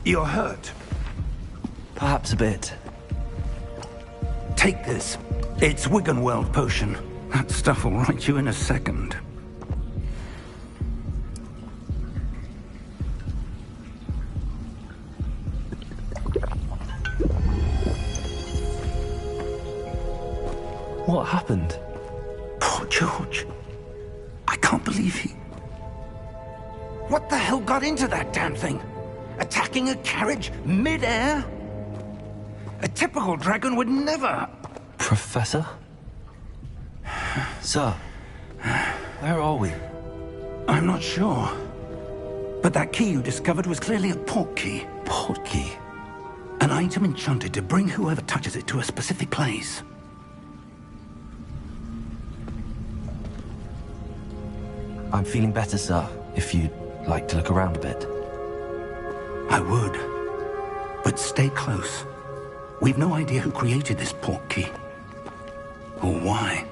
You're hurt. Perhaps a bit. Take this. It's Wiggenweld potion. That stuff will right you in a second. What happened? Poor George. I can't believe he... What the hell got into that damn thing? Attacking a carriage mid-air? A typical dragon would never... Professor? Sir, where are we? I'm not sure. But that key you discovered was clearly a port key. Port key? An item enchanted to bring whoever touches it to a specific place. I'm feeling better, sir, if you'd like to look around a bit. I would. But stay close. We've no idea who created this port key. Or why.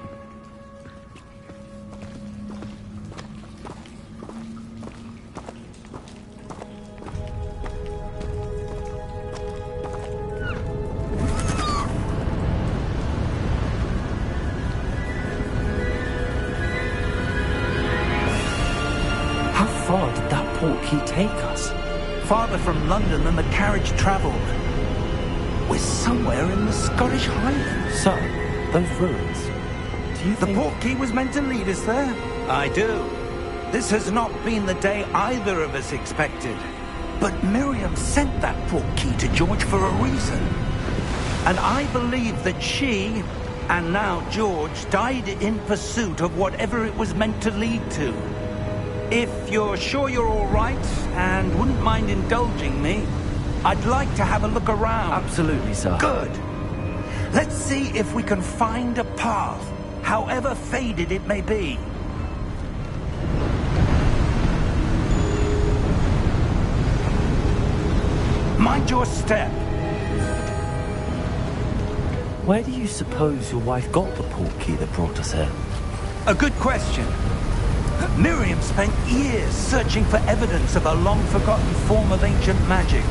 How far did that port key take us? Farther from London than the carriage traveled. We're somewhere in the Scottish Highlands. Sir, those ruins. Do you think... The port key was meant to lead us there? I do. This has not been the day either of us expected. But Miriam sent that port key to George for a reason. And I believe that she, and now George, died in pursuit of whatever it was meant to lead to. If you're sure you're all right, and wouldn't mind indulging me, I'd like to have a look around. Absolutely, sir. Good. Let's see if we can find a path, however faded it may be. Mind your step. Where do you suppose your wife got the port key that brought us here? A good question. Miriam spent years searching for evidence of a long-forgotten form of ancient magic.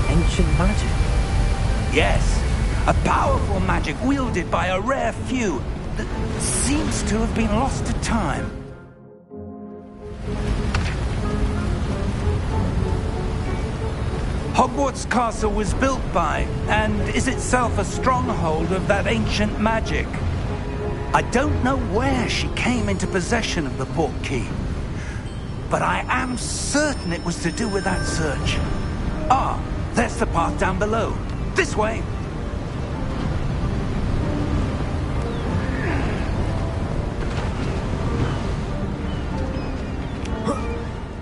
Ancient magic? Yes, a powerful magic wielded by a rare few that seems to have been lost to time. Hogwarts Castle was built by, and is itself a stronghold of that ancient magic. I don't know where she came into possession of the port key, but I am certain it was to do with that search. Ah, there's the path down below. This way.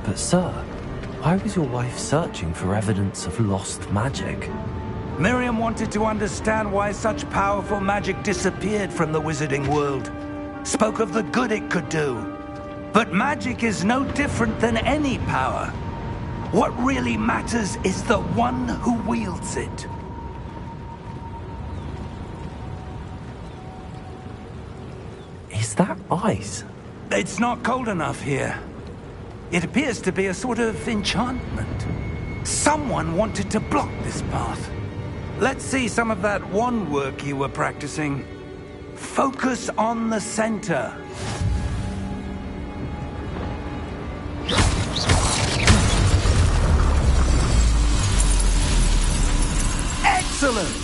But sir, why was your wife searching for evidence of lost magic? Miriam wanted to understand why such powerful magic disappeared from the wizarding world. Spoke of the good it could do. But magic is no different than any power. What really matters is the one who wields it. Is that ice? It's not cold enough here. It appears to be a sort of enchantment. Someone wanted to block this path. Let's see some of that wand work you were practicing. Focus on the center. Excellent!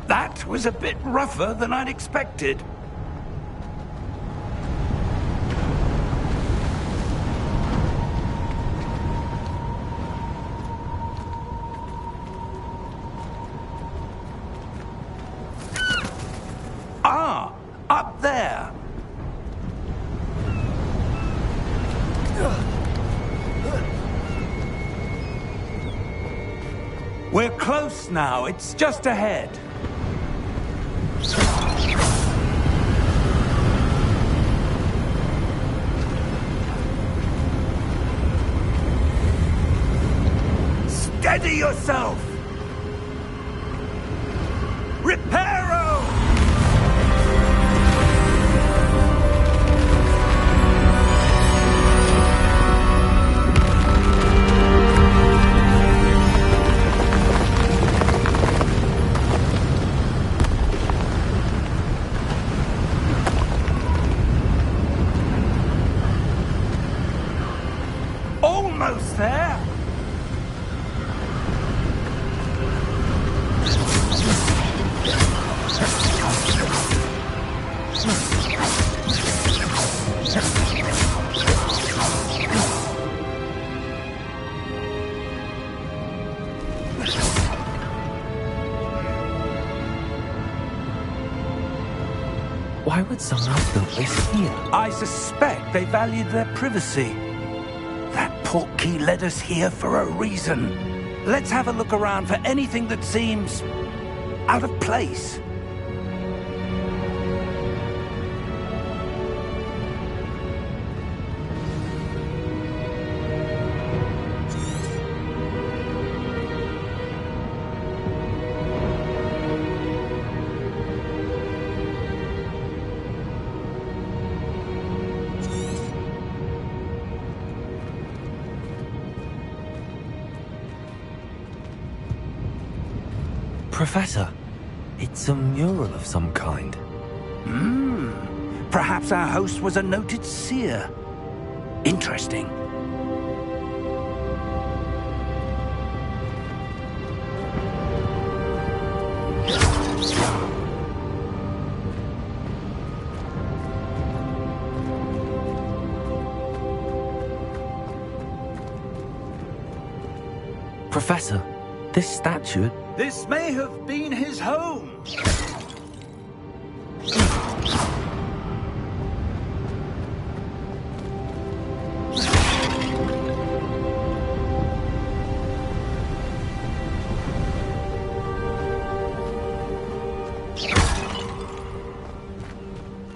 That was a bit rougher than I'd expected. We're close now. It's just ahead. Steady yourself! Reparo! Almost there! Why would someone have built this here? I suspect they valued their privacy. That portkey led us here for a reason. Let's have a look around for anything that seems out of place. Professor, it's a mural of some kind. Perhaps our host was a noted seer. Interesting. Professor, this statue... This may have been his home.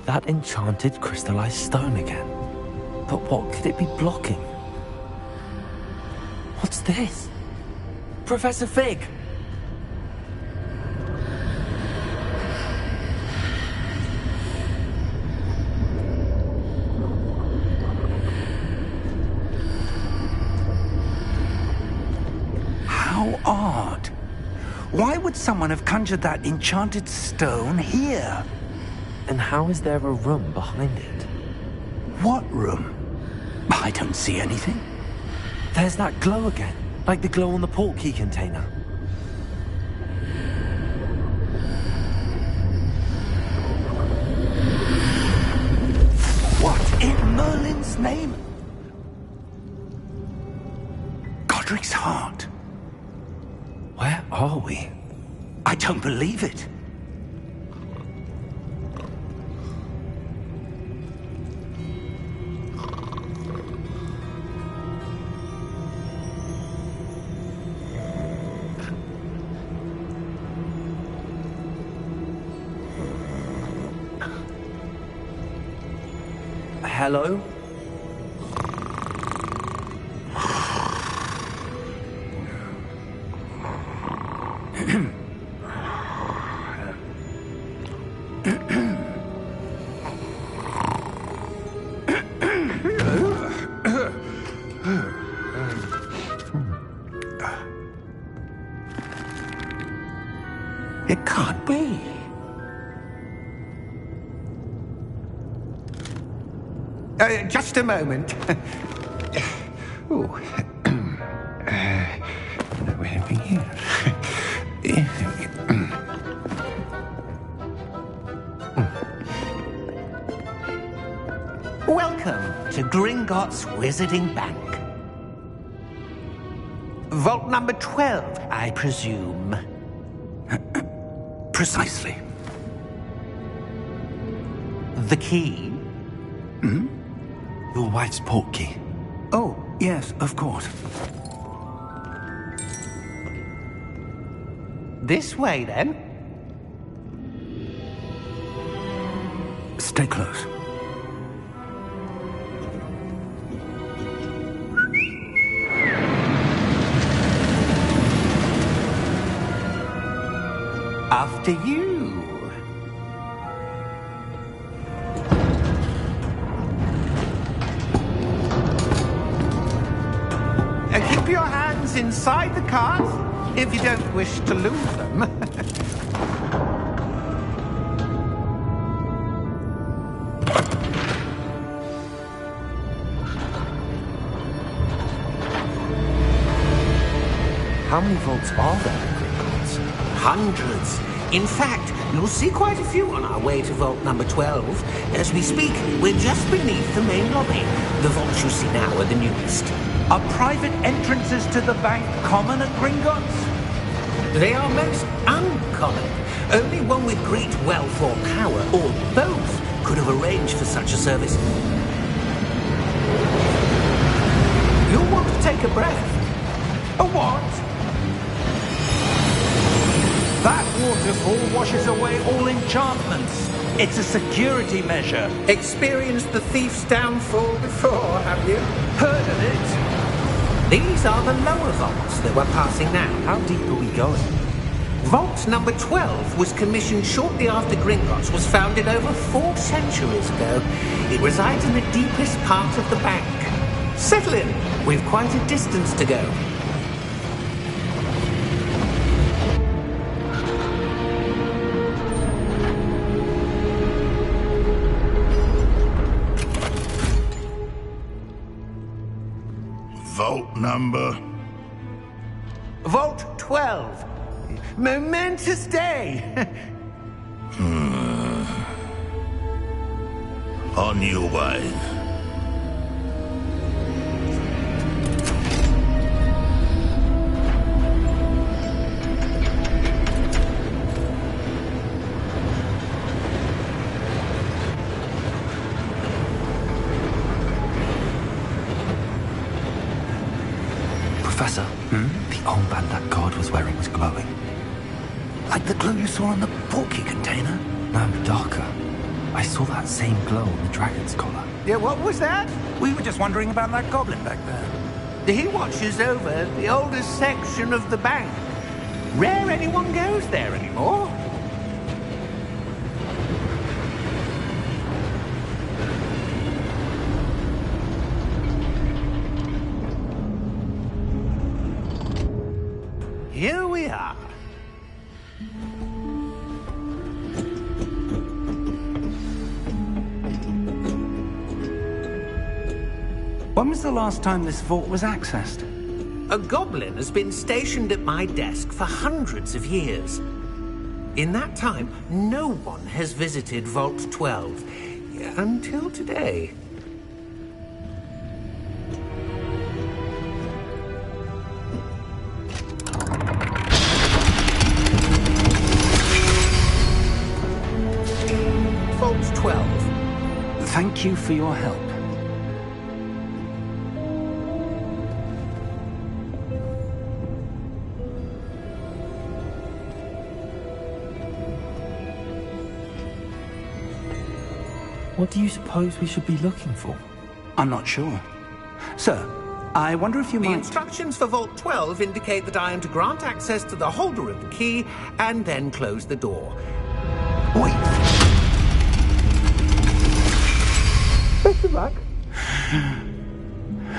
That enchanted crystallized stone again. But what could it be blocking? What's this? Professor Fig! How odd. Why would someone have conjured that enchanted stone here? And how is there a room behind it? What room? I don't see anything. There's that glow again, like the glow on the portkey container. What in Merlin's name? Godric's heart. Where are we? I don't believe it. Hello? It can't be. Just a moment. Oh. Where are we here? Welcome to Gringotts Wizarding Bank. Vault number 12, I presume. Precisely. The key? Hmm? Your wife's portkey. Oh, yes, of course. This way, then. Stay close. After you. Keep your hands inside the cart if you don't wish to lose them. How many vaults are there in Hogwarts? Hundreds. In fact, you'll see quite a few on our way to vault number 12. As we speak, we're just beneath the main lobby. The vaults you see now are the newest. Are private entrances to the bank common at Gringotts? They are most uncommon. Only one with great wealth or power, or both, could have arranged for such a service. You'll want to take a breath. A what? That waterfall washes away all enchantments. It's a security measure. Experienced the thief's downfall before, have you? Heard of it? These are the lower vaults that we're passing now. How deep are we going? Vault number 12 was commissioned shortly after Gringotts was founded over 4 centuries ago. It resides in the deepest part of the bank. Settle in. We've quite a distance to go. Vault number? Vault 12. Momentous day. On your way. Professor, the armband that guard was wearing was glowing. Like the glow you saw on the portkey container? No, darker. I saw that same glow on the dragon's collar. Yeah, what was that? We were just wondering about that goblin back there. He watches over the oldest section of the bank. Rare anyone goes there anymore. Here we are. When was the last time this vault was accessed? A goblin has been stationed at my desk for hundreds of years. In that time, no one has visited Vault 12 until today. Vault 12. Thank you for your help. What do you suppose we should be looking for? I'm not sure. Sir, I wonder if you The might... instructions for Vault 12 indicate that I am to grant access to the holder of the key and then close the door. Wait! Best of luck.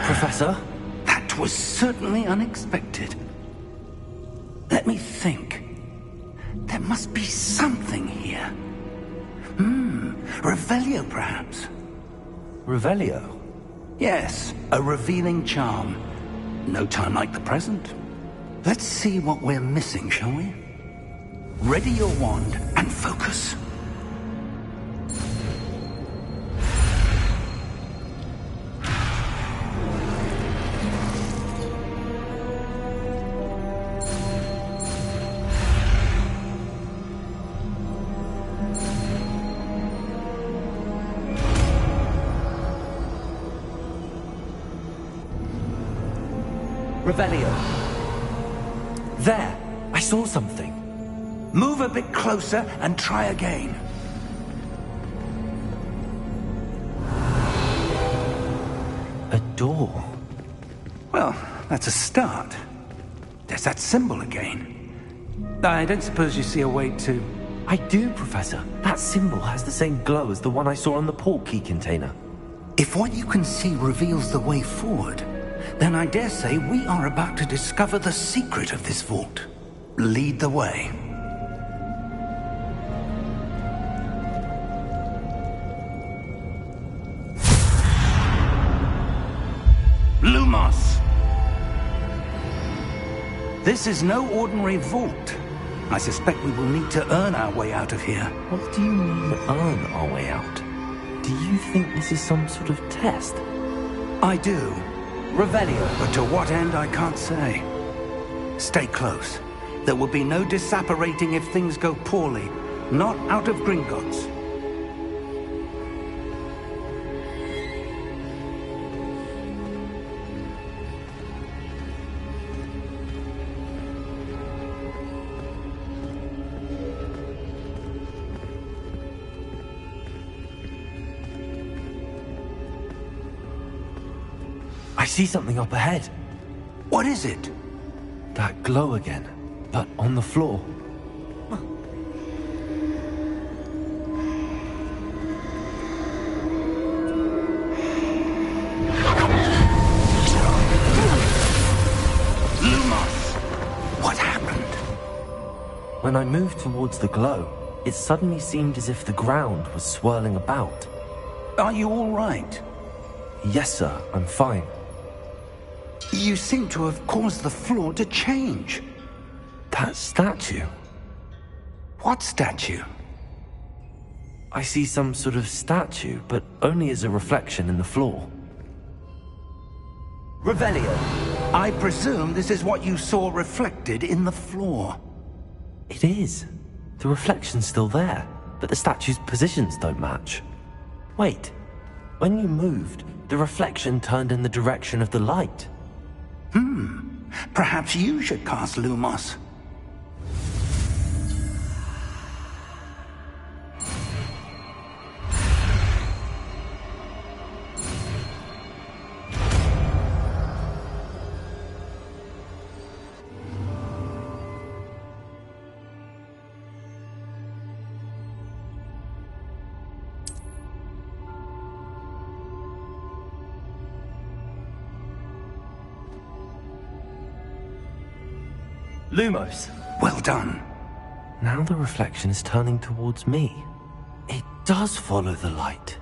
Professor? That was certainly unexpected. Let me think. There must be something here. Revelio, perhaps? Revelio? Yes, a revealing charm. No time like the present. Let's see what we're missing, shall we? Ready your wand and focus. Revelio. There! I saw something. Move a bit closer and try again. A door. Well, that's a start. There's that symbol again. I don't suppose you see a way to... I do, Professor. That symbol has the same glow as the one I saw on the portkey container. If what you can see reveals the way forward, then I dare say we are about to discover the secret of this vault. Lead the way. Lumos! This is no ordinary vault. I suspect we will need to earn our way out of here. What do you mean, earn our way out? Do you think this is some sort of test? I do. Revelio, but to what end I can't say. Stay close. There will be no disapparating if things go poorly. Not out of Gringotts. I see something up ahead. What is it? That glow again, but on the floor. Lumos! What happened? When I moved towards the glow, it suddenly seemed as if the ground was swirling about. Are you all right? Yes, sir, I'm fine. You seem to have caused the floor to change. That statue. What statue? I see some sort of statue, but only as a reflection in the floor. Revelio, I presume this is what you saw reflected in the floor. It is. The reflection's still there, but the statue's positions don't match. Wait, when you moved, the reflection turned in the direction of the light. Perhaps you should cast Lumos. Lumos! Well done. Now the reflection is turning towards me. It does follow the light.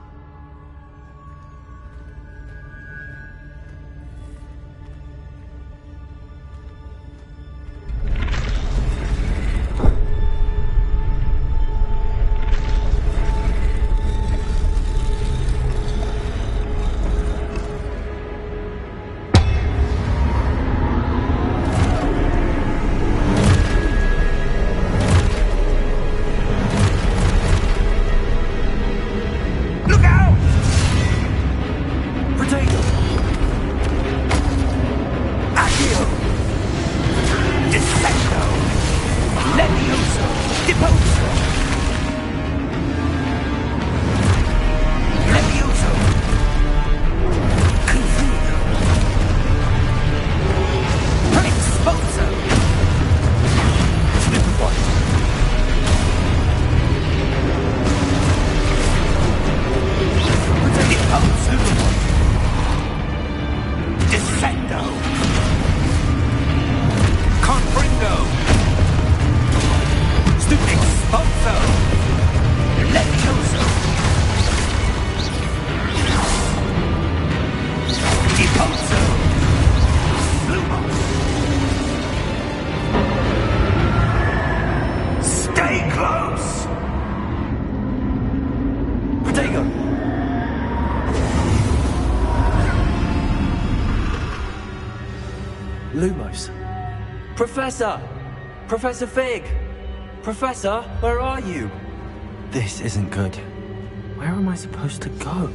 Lumos. Professor! Professor Fig! Professor, where are you? This isn't good. Where am I supposed to go?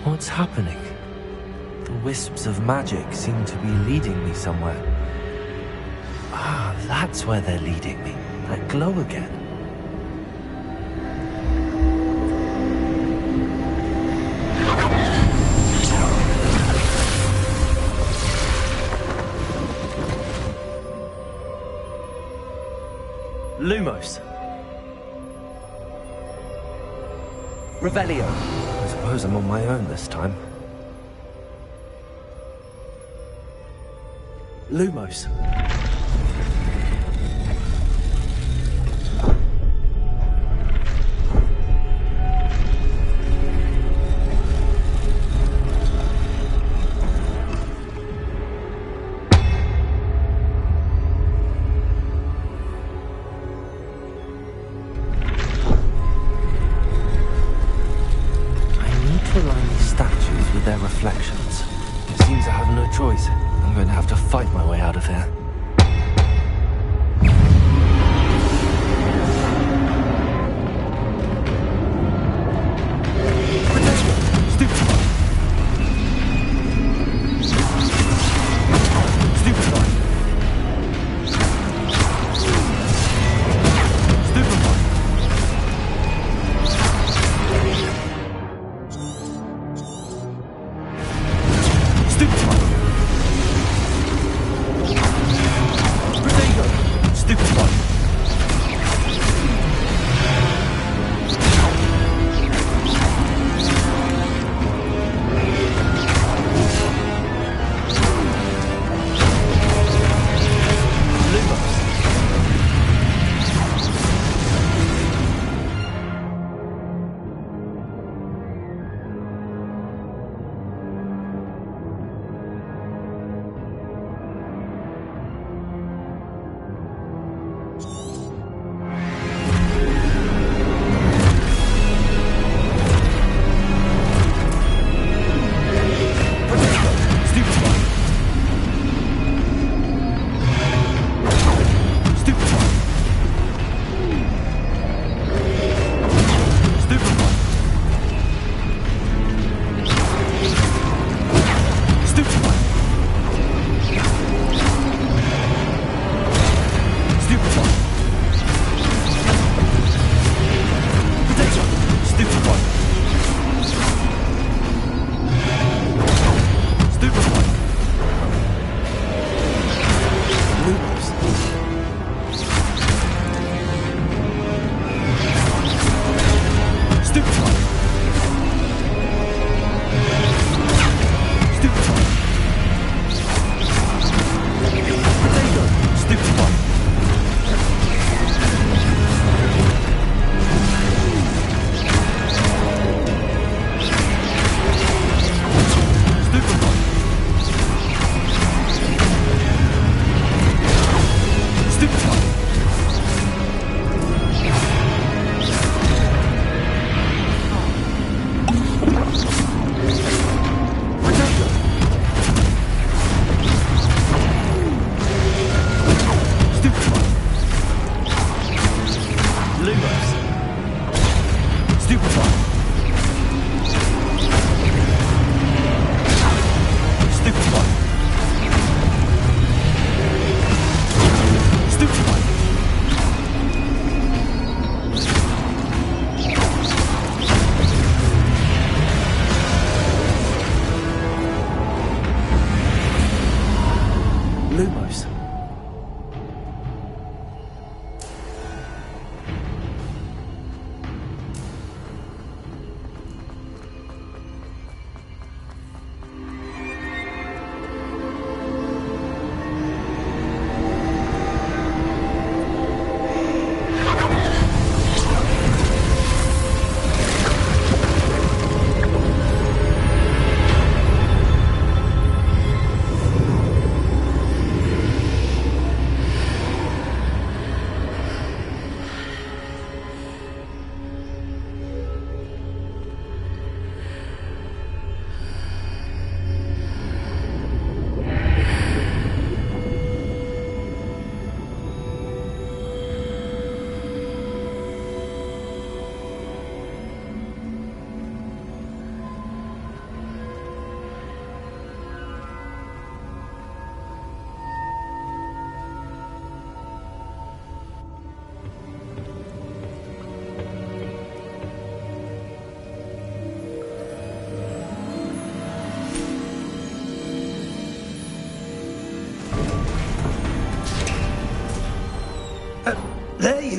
What's happening? The wisps of magic seem to be leading me somewhere. Ah, that's where they're leading me. That glow again. Lumos. Revelio. I suppose I'm on my own this time. Lumos. To align these statues with their reflections. It seems I have no choice. I'm going to have to fight my way out of here.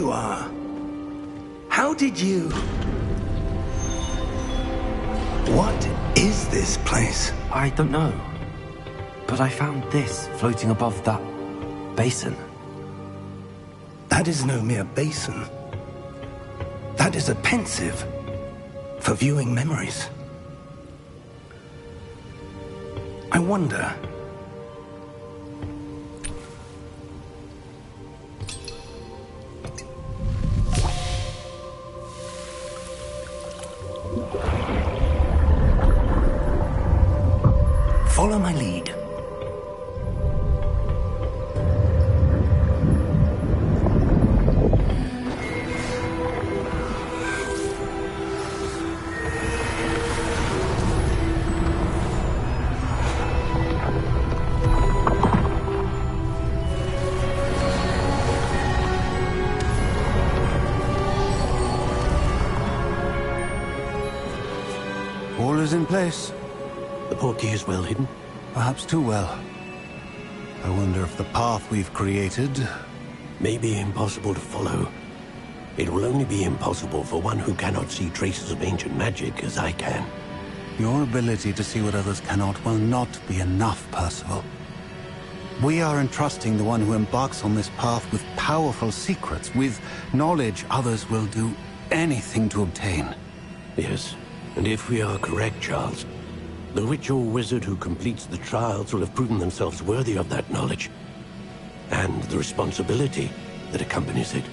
you are. How did you... What is this place? I don't know. But I found this floating above that basin. That is no mere basin. That is a pensive for viewing memories. I wonder... Follow my lead. All is in place. The portkey is well hidden. Perhaps too well. I wonder if the path we've created... May be impossible to follow. It will only be impossible for one who cannot see traces of ancient magic as I can. Your ability to see what others cannot will not be enough, Percival. We are entrusting the one who embarks on this path with powerful secrets, with knowledge others will do anything to obtain. Yes, and if we are correct, Charles, the witch or wizard who completes the trials will have proven themselves worthy of that knowledge, and the responsibility that accompanies it.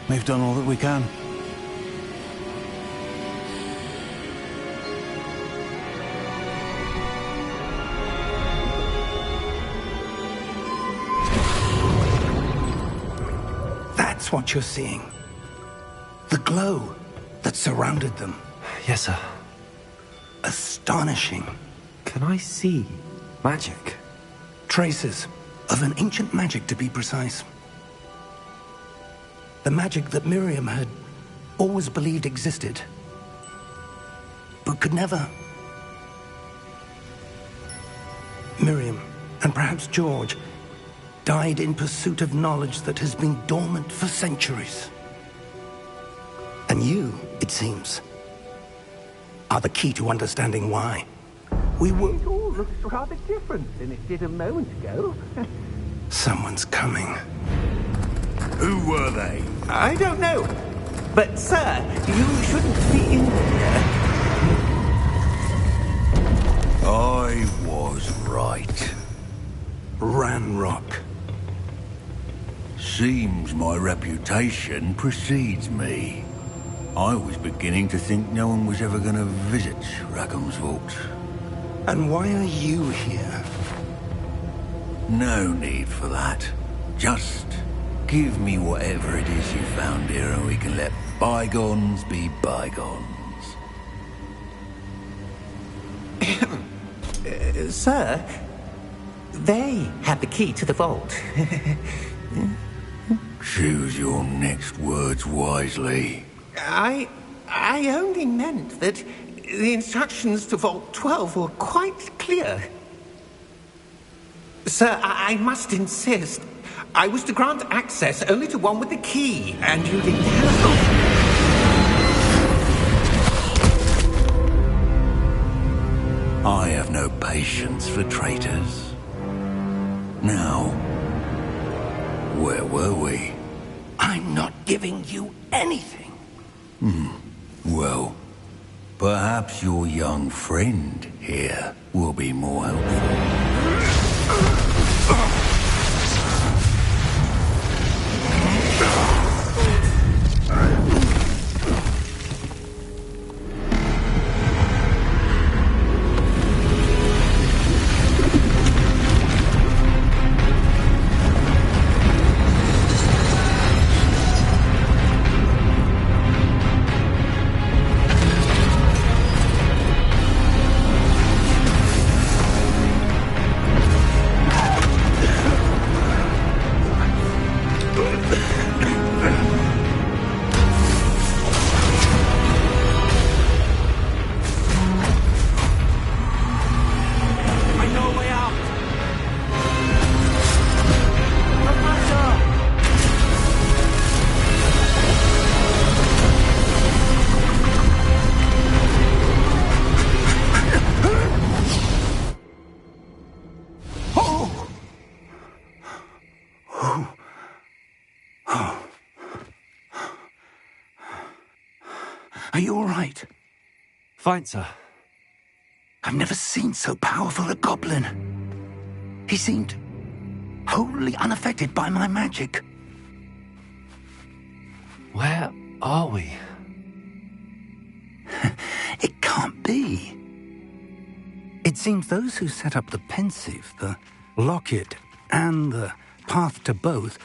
We've done all that we can. That's what you're seeing. The glow that surrounded them. Yes, sir. Astonishing. Can I see magic? Traces of an ancient magic, to be precise. The magic that Miriam had always believed existed, but could never. Miriam, and perhaps George, died in pursuit of knowledge that has been dormant for centuries. And you, it seems, are the key to understanding why. We were... It all looks rather different than it did a moment ago. Someone's coming. Who were they? I don't know. But, sir, you shouldn't be in here. I was right. Ranrock. Seems my reputation precedes me. I was beginning to think no one was ever going to visit Rackham's Vault. And why are you here? No need for that. Just give me whatever it is you found here and we can let bygones be bygones. Sir, they had the key to the vault. Choose your next words wisely. I only meant that the instructions to Vault 12 were quite clear. Sir, I must insist. I was to grant access only to one with the key, and you didn't have... I have no patience for traitors. Now, where were we? I'm not giving you anything. Well, perhaps your young friend here will be more helpful. Are you all right? Fine, sir. I've never seen so powerful a goblin. He seemed wholly unaffected by my magic. Where are we? It can't be. It seems those who set up the pensive, the locket, and the path to both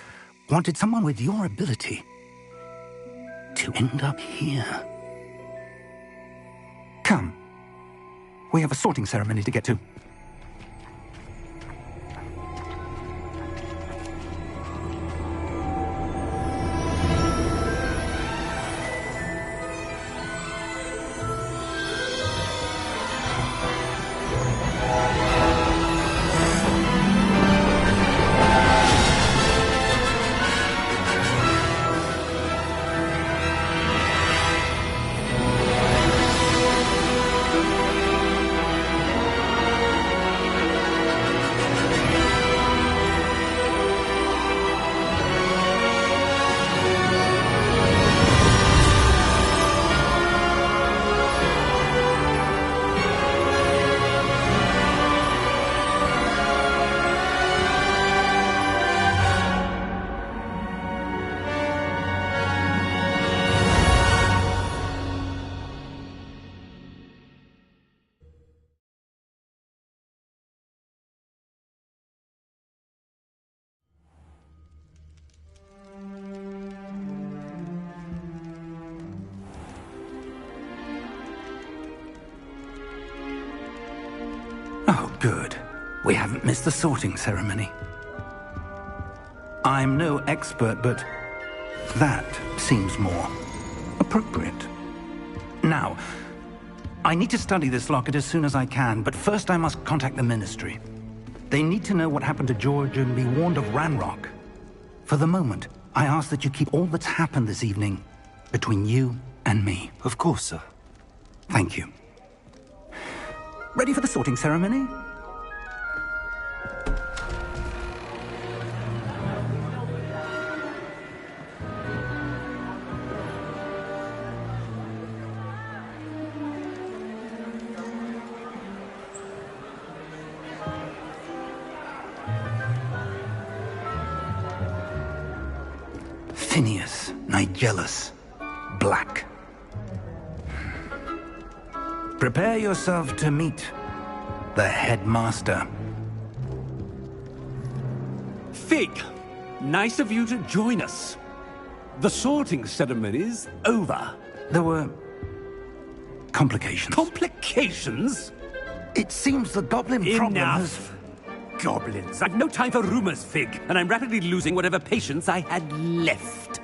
wanted someone with your ability to end up here. Come. We have a sorting ceremony to get to. Oh, good. We haven't missed the sorting ceremony. I'm no expert, but that seems more appropriate. Now, I need to study this locket as soon as I can, but first I must contact the Ministry. They need to know what happened to George and be warned of Ranrock. For the moment, I ask that you keep all that's happened this evening between you and me. Of course, sir. Thank you. Ready for the sorting ceremony? Phineas, Nigellus, Black. Prepare yourself to meet the headmaster. Fig, nice of you to join us. The sorting ceremony's over. There were complications. Complications? It seems the goblin problem has... Enough. Goblins. I've no time for rumors, Fig, and I'm rapidly losing whatever patience I had left.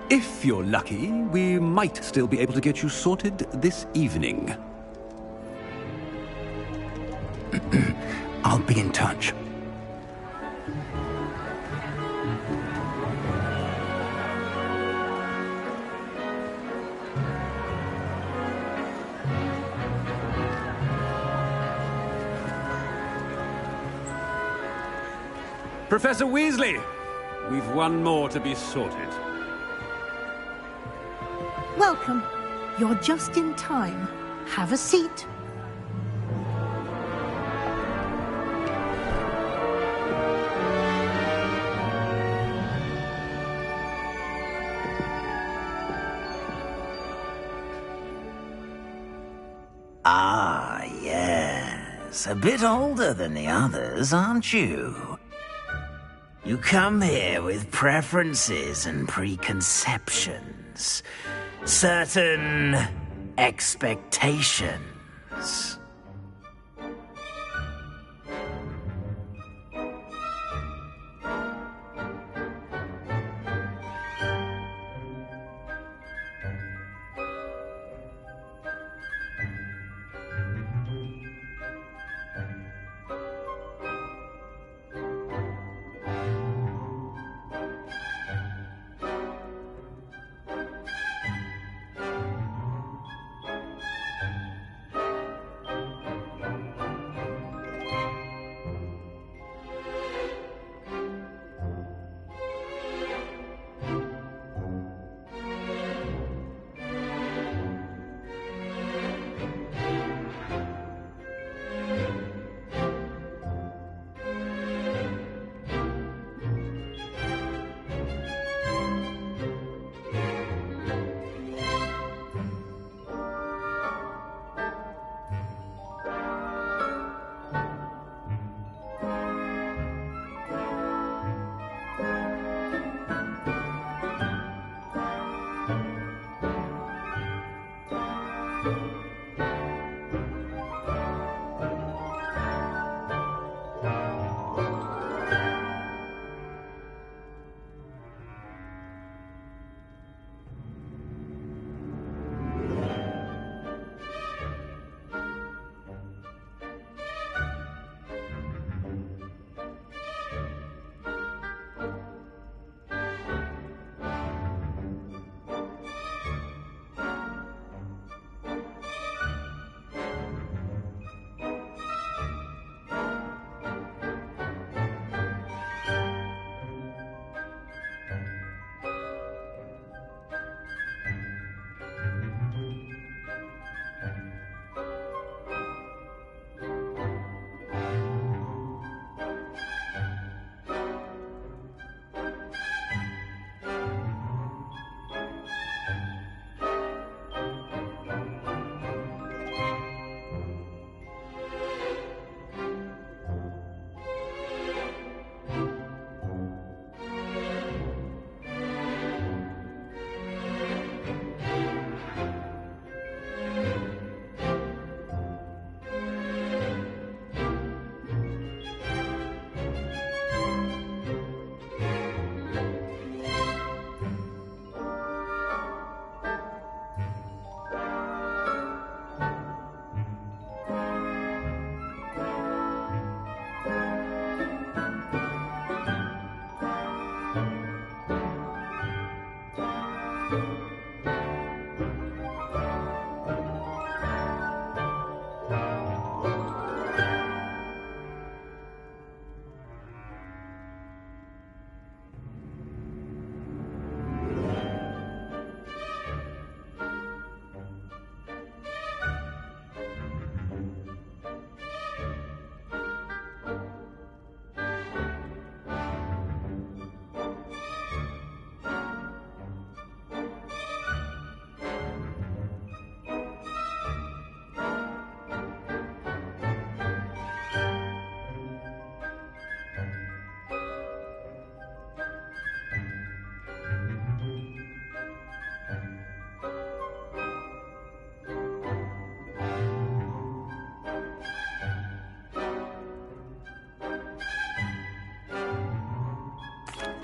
If you're lucky, we might still be able to get you sorted this evening. I'll be in touch. Professor Weasley, we've one more to be sorted. Welcome. You're just in time. Have a seat. Ah, yes. A bit older than the others, aren't you? You come here with preferences and preconceptions. Certain expectations.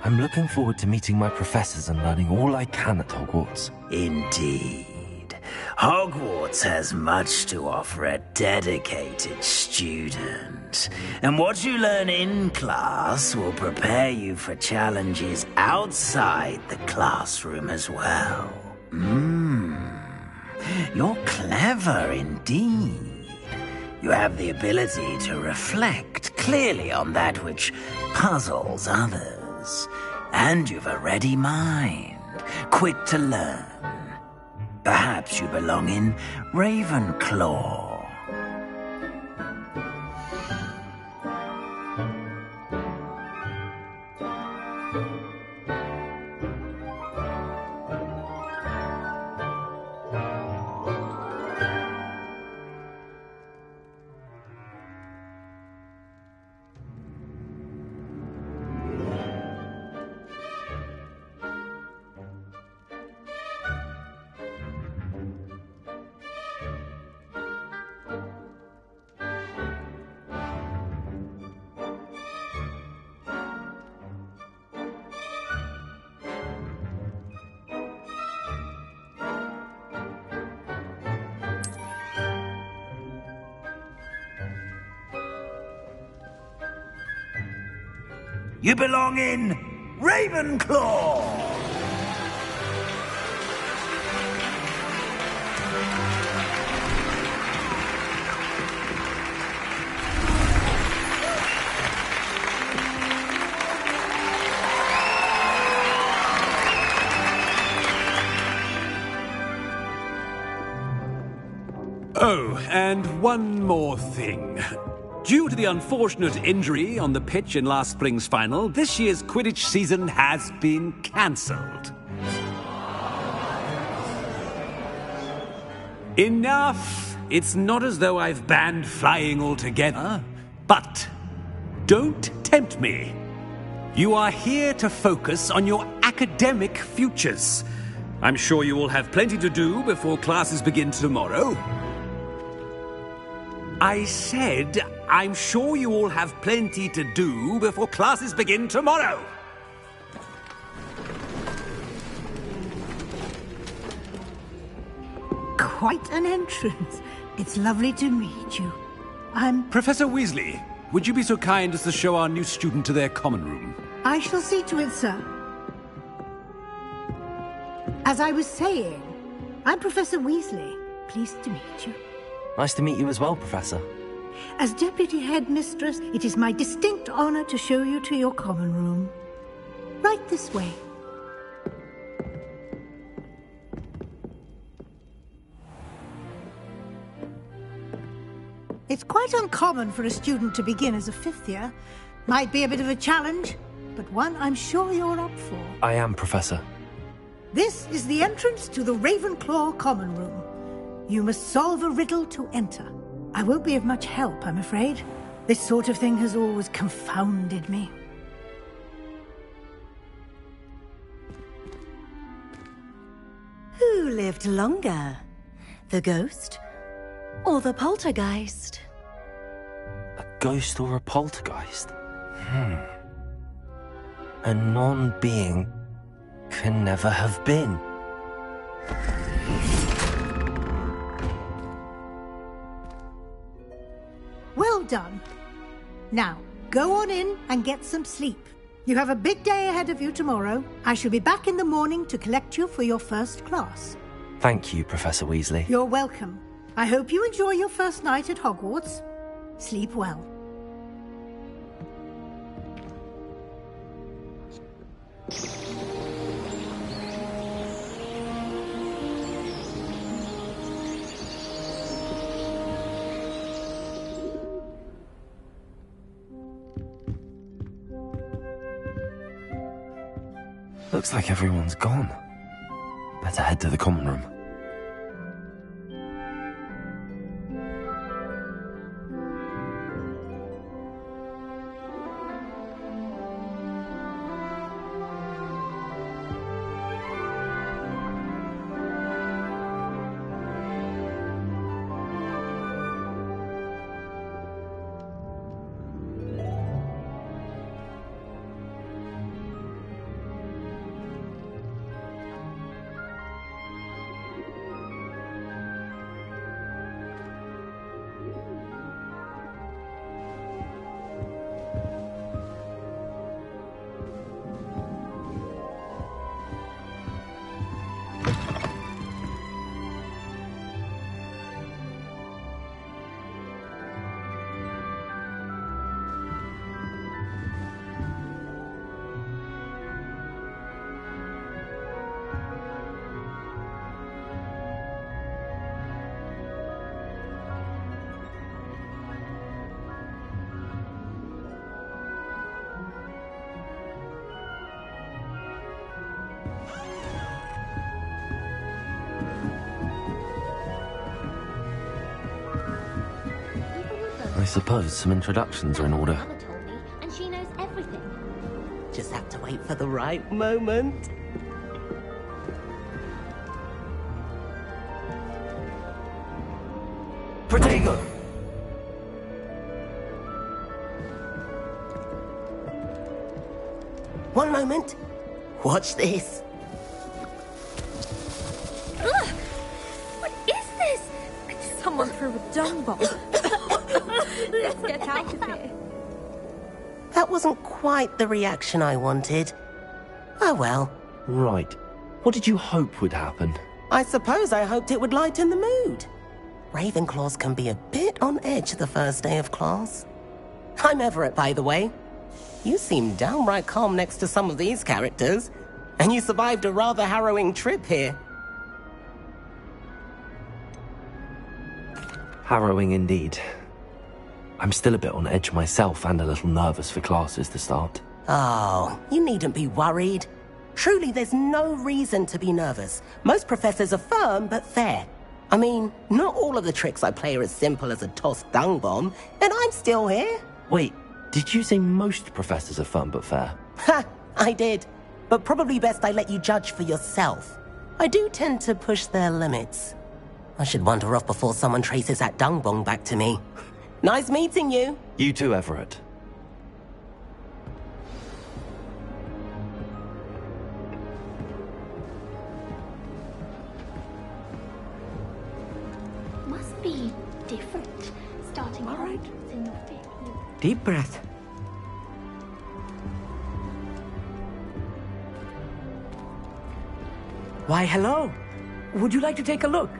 I'm looking forward to meeting my professors and learning all I can at Hogwarts. Indeed. Hogwarts has much to offer a dedicated student. And what you learn in class will prepare you for challenges outside the classroom as well. You're clever indeed. You have the ability to reflect clearly on that which puzzles others. And you've a ready mind, quick to learn. Perhaps you belong in Ravenclaw. You belong in Ravenclaw! Oh, and one more thing. Due to the unfortunate injury on the pitch in last spring's final, this year's Quidditch season has been cancelled. Enough! It's not as though I've banned flying altogether, but don't tempt me. You are here to focus on your academic futures. I'm sure you will have plenty to do before classes begin tomorrow. I said, I'm sure you all have plenty to do before classes begin tomorrow. Quite an entrance. It's lovely to meet you. I'm... Professor Weasley, would you be so kind as to show our new student to their common room? I shall see to it, sir. As I was saying, I'm Professor Weasley. Pleased to meet you. Nice to meet you as well, Professor. As Deputy Headmistress, it is my distinct honor to show you to your common room. Right this way. It's quite uncommon for a student to begin as a fifth year. Might be a bit of a challenge, but one I'm sure you're up for. I am, Professor. This is the entrance to the Ravenclaw common room. You must solve a riddle to enter. I won't be of much help, I'm afraid. This sort of thing has always confounded me. Who lived longer? The ghost or the poltergeist? A ghost or a poltergeist? A non-being can never have been. Well done. Now, go on in and get some sleep. You have a big day ahead of you tomorrow. I shall be back in the morning to collect you for your first class. Thank you, Professor Weasley. You're welcome. I hope you enjoy your first night at Hogwarts. Sleep well. Looks like everyone's gone. Better head to the common room. I suppose some introductions are in order. Mother told me, and she knows everything. Just have to wait for the right moment. Protego! One moment. Watch this. Ugh! What is this? Someone threw a dung bomb. Let's get out of here. That wasn't quite the reaction I wanted. Oh well. Right. What did you hope would happen? I suppose I hoped it would lighten the mood. Ravenclaws can be a bit on edge the first day of class. I'm Everett, by the way. You seem downright calm next to some of these characters, and you survived a rather harrowing trip here. Harrowing indeed. I'm still a bit on edge myself and a little nervous for classes to start. Oh, you needn't be worried. Truly, there's no reason to be nervous. Most professors are firm but fair. I mean, not all of the tricks I play are as simple as a tossed dung bomb, and I'm still here. Wait, did you say most professors are firm but fair? Ha! I did. But probably best I let you judge for yourself. I do tend to push their limits. I should wander off before someone traces that dung bomb back to me. Nice meeting you. You too, Everett. Must be different. Starting All right. in the fifth year. Deep breath. Why, hello. Would you like to take a look?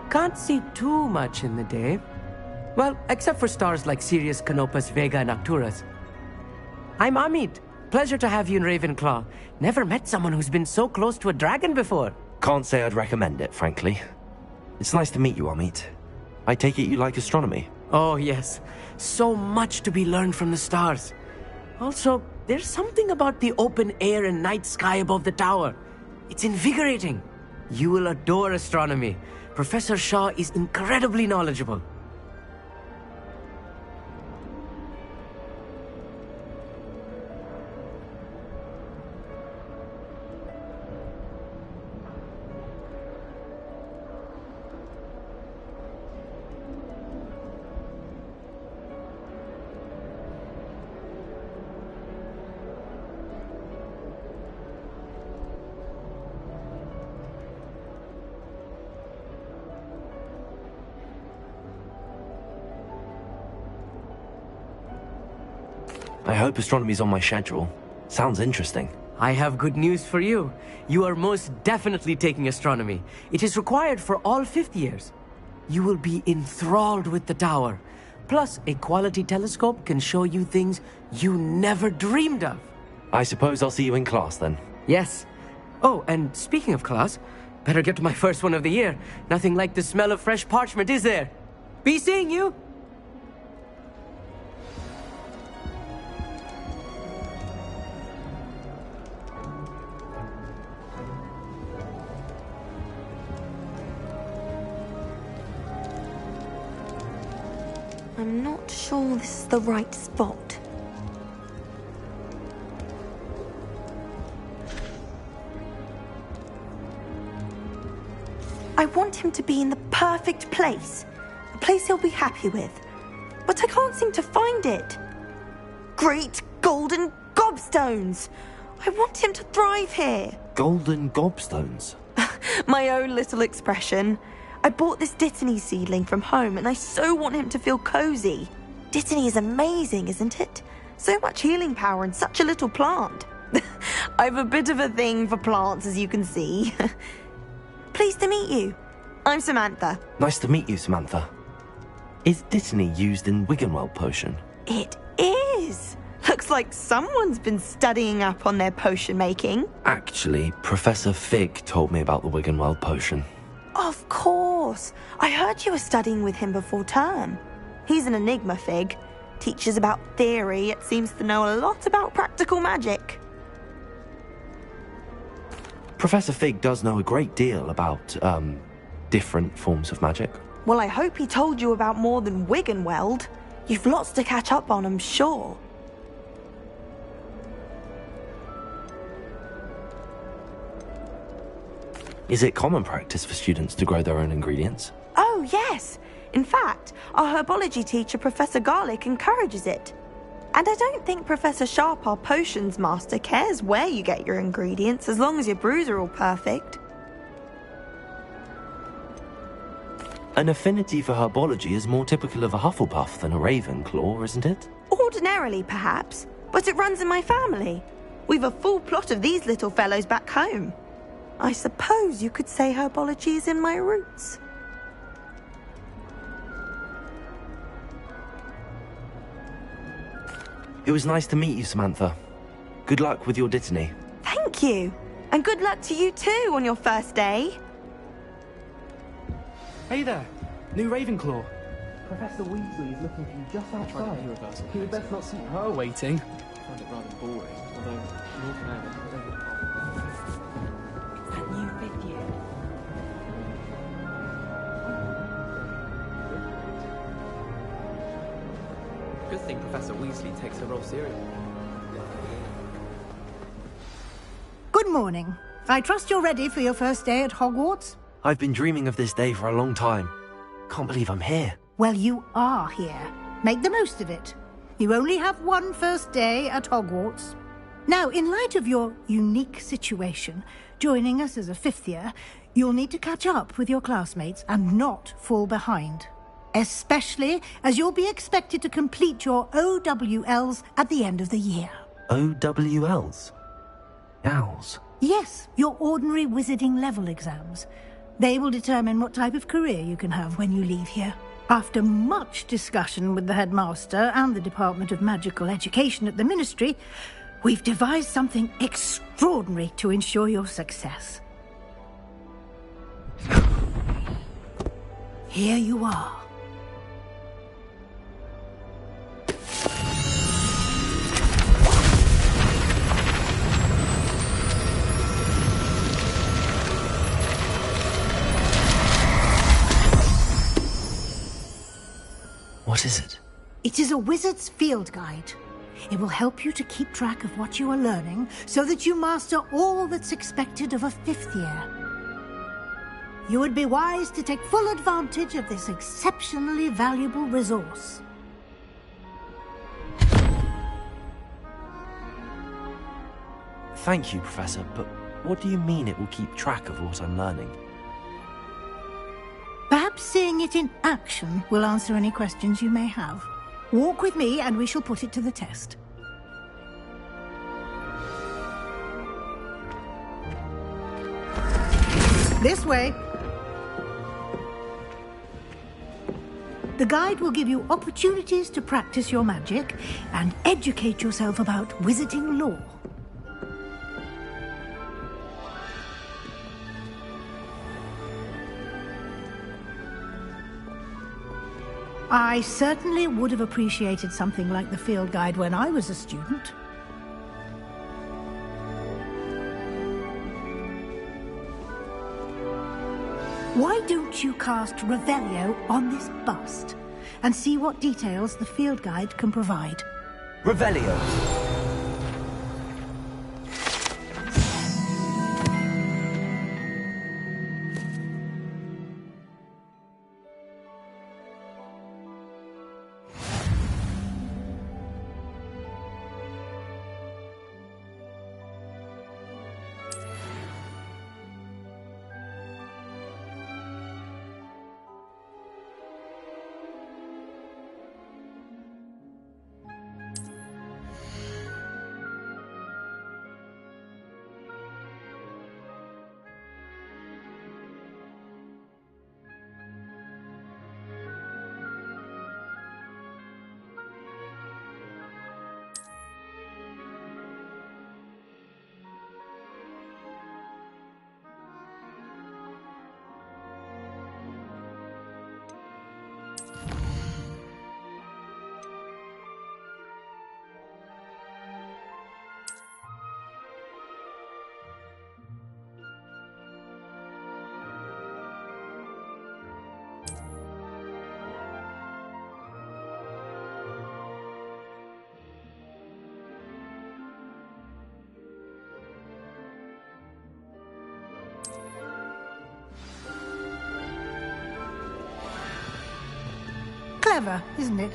Can't see too much in the day. Well, except for stars like Sirius, Canopus, Vega, and Arcturus. I'm Amit. Pleasure to have you in Ravenclaw. Never met someone who's been so close to a dragon before. Can't say I'd recommend it, frankly. It's nice to meet you, Amit. I take it you like astronomy? Oh, yes. So much to be learned from the stars. Also, there's something about the open air and night sky above the tower. It's invigorating. You will adore astronomy. Professor Shaw is incredibly knowledgeable. I hope astronomy's on my schedule. Sounds interesting. I have good news for you. You are most definitely taking astronomy. It is required for all fifth years. You will be enthralled with the tower. Plus, a quality telescope can show you things you never dreamed of. I suppose I'll see you in class then. Yes. Oh, and speaking of class, better get to my first one of the year. Nothing like the smell of fresh parchment, is there? Be seeing you! I'm not sure this is the right spot. I want him to be in the perfect place. A place he'll be happy with. But I can't seem to find it. Great golden gobstones! I want him to thrive here. Golden gobstones? My own little expression. I bought this Dittany seedling from home and I so want him to feel cozy. Dittany is amazing, isn't it? So much healing power in such a little plant. I have a bit of a thing for plants, as you can see. Pleased to meet you. I'm Samantha. Nice to meet you, Samantha. Is Dittany used in Wiggenweld potion? It is. Looks like someone's been studying up on their potion making. Actually, Professor Fig told me about the Wiggenweld potion. Of course. I heard you were studying with him before term. He's an enigma, Fig. Teaches about theory, yet seems to know a lot about practical magic. Professor Fig does know a great deal about, different forms of magic. Well, I hope he told you about more than Wiggenweld. You've lots to catch up on, I'm sure. Is it common practice for students to grow their own ingredients? Oh, yes. In fact, our herbology teacher, Professor Garlick, encourages it. And I don't think Professor Sharp, our potions master, cares where you get your ingredients as long as your brews are all perfect. An affinity for herbology is more typical of a Hufflepuff than a Ravenclaw, isn't it? Ordinarily, perhaps, but it runs in my family. We've a full plot of these little fellows back home. I suppose you could say herbology is in my roots. It was nice to meet you, Samantha. Good luck with your dittany. Thank you. And good luck to you too on your first day. Hey there, new Ravenclaw. Professor Weasley is looking for you just outside. You would best not keep her waiting. I find it rather boring, although, in all fairness, I don't That new fifth year. Good thing Professor Weasley takes her role seriously. Good morning. I trust you're ready for your first day at Hogwarts? I've been dreaming of this day for a long time. Can't believe I'm here. Well, you are here. Make the most of it. You only have one first day at Hogwarts. Now, in light of your unique situation, joining us as a fifth year, you'll need to catch up with your classmates and not fall behind. Especially as you'll be expected to complete your OWLs at the end of the year. OWLs? Owls? Yes, your ordinary wizarding level exams. They will determine what type of career you can have when you leave here. After much discussion with the headmaster and the Department of Magical Education at the Ministry, we've devised something extraordinary to ensure your success. Here you are. What is it? It is a wizard's field guide. It will help you to keep track of what you are learning so that you master all that's expected of a fifth year. You would be wise to take full advantage of this exceptionally valuable resource. Thank you, Professor, but what do you mean it will keep track of what I'm learning? Perhaps seeing it in action will answer any questions you may have. Walk with me and we shall put it to the test. This way. The guide will give you opportunities to practice your magic and educate yourself about wizarding lore. I certainly would have appreciated something like the field guide when I was a student. Why don't you cast Revelio on this bust and see what details the field guide can provide? Revelio! Clever, isn't it?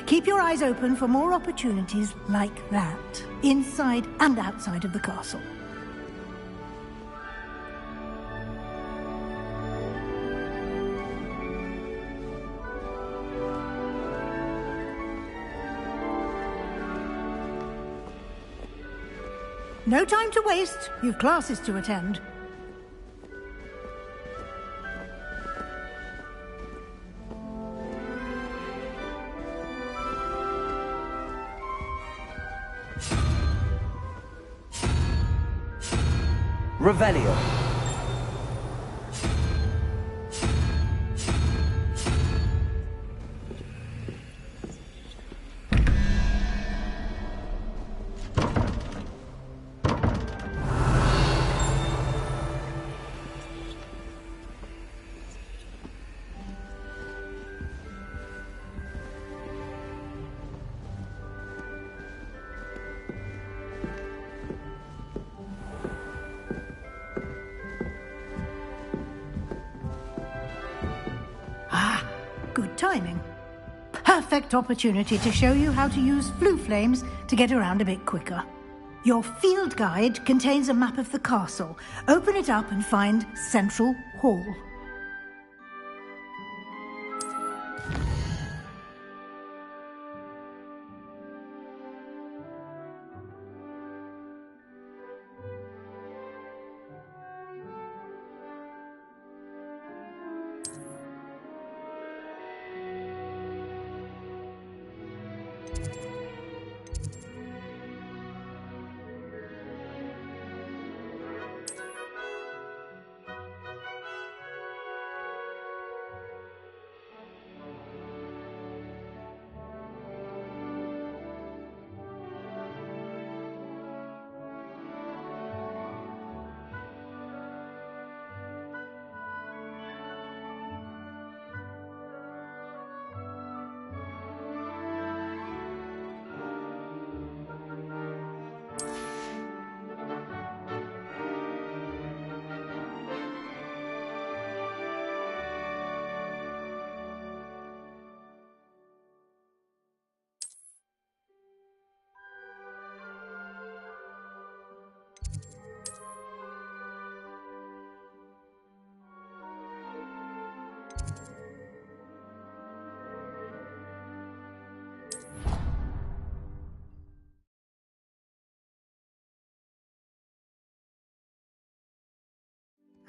Keep your eyes open for more opportunities like that, inside and outside of the castle. No time to waste. You've classes to attend. Revelio. Good timing. Perfect opportunity to show you how to use flue flames to get around a bit quicker. Your field guide contains a map of the castle. Open it up and find Central Hall.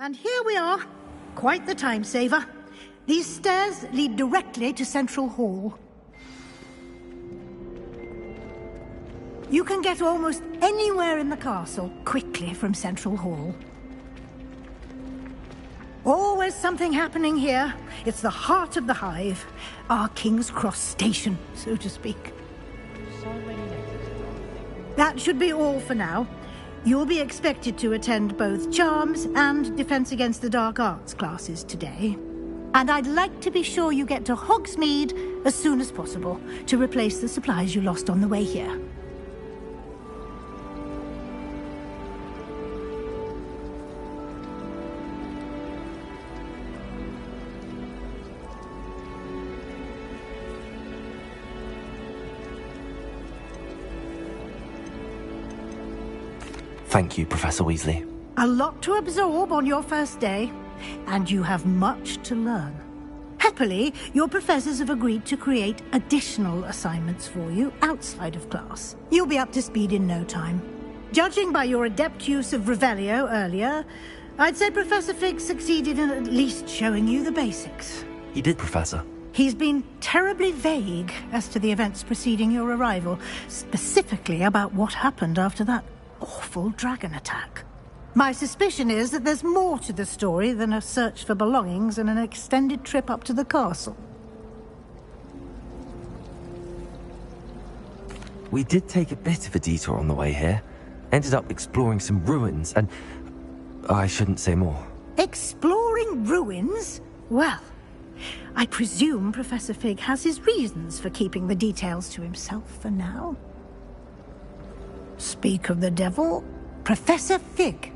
And here we are. Quite the time saver. These stairs lead directly to Central Hall. You can get almost anywhere in the castle quickly from Central Hall. Always something happening here. It's the heart of the hive. Our King's Cross station, so to speak. That should be all for now. You'll be expected to attend both Charms and Defense Against the Dark Arts classes today. And I'd like to be sure you get to Hogsmeade as soon as possible to replace the supplies you lost on the way here. Thank you, Professor Weasley. A lot to absorb on your first day, and you have much to learn. Happily, your professors have agreed to create additional assignments for you outside of class. You'll be up to speed in no time. Judging by your adept use of Revelio earlier, I'd say Professor Fig succeeded in at least showing you the basics. He did, Professor. He's been terribly vague as to the events preceding your arrival, specifically about what happened after that awful dragon attack. My suspicion is that there's more to the story than a search for belongings and an extended trip up to the castle. We did take a bit of a detour on the way here. Ended up exploring some ruins and... I shouldn't say more. Exploring ruins? Well, I presume Professor Fig has his reasons for keeping the details to himself for now. Speak of the devil, Professor Fig.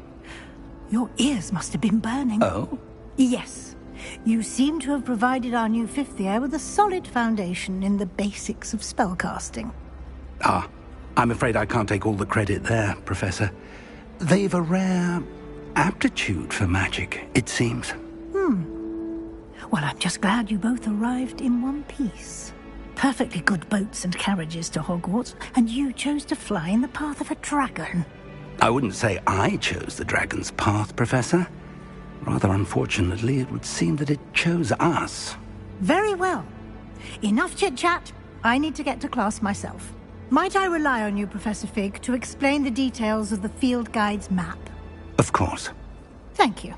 Your ears must have been burning. Oh? Yes. You seem to have provided our new fifth year with a solid foundation in the basics of spellcasting. Ah, I'm afraid I can't take all the credit there, Professor. They've a rare aptitude for magic, it seems. Well, I'm just glad you both arrived in one piece. Perfectly good boats and carriages to Hogwarts, and you chose to fly in the path of a dragon. I wouldn't say I chose the dragon's path, Professor. Rather unfortunately, it would seem that it chose us. Very well. Enough chit-chat. I need to get to class myself. Might I rely on you, Professor Fig, to explain the details of the field guide's map? Of course. Thank you.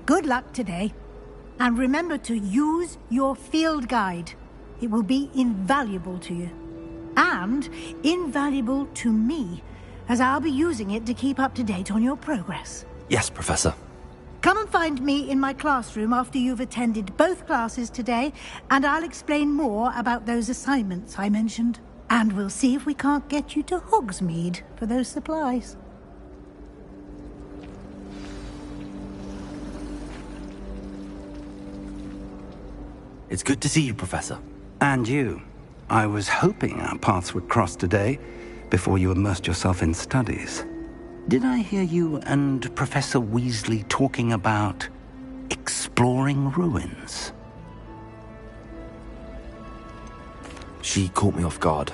Good luck today. And remember to use your field guide. It will be invaluable to you. And invaluable to me, as I'll be using it to keep up to date on your progress. Yes, Professor. Come and find me in my classroom after you've attended both classes today, and I'll explain more about those assignments I mentioned. And we'll see if we can't get you to Hogsmeade for those supplies. It's good to see you, Professor. And you. I was hoping our paths would cross today, before you immersed yourself in studies. Did I hear you and Professor Weasley talking about exploring ruins? She caught me off guard.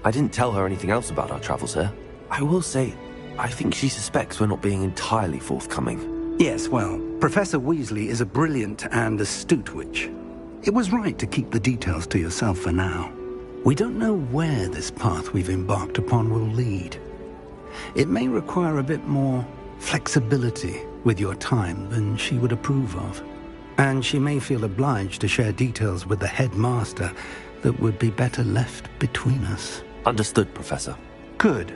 I didn't tell her anything else about our travels here. I will say, I think she suspects we're not being entirely forthcoming. Yes, well, Professor Weasley is a brilliant and astute witch. It was right to keep the details to yourself for now. We don't know where this path we've embarked upon will lead. It may require a bit more flexibility with your time than she would approve of. And she may feel obliged to share details with the headmaster that would be better left between us. Understood, Professor. Good.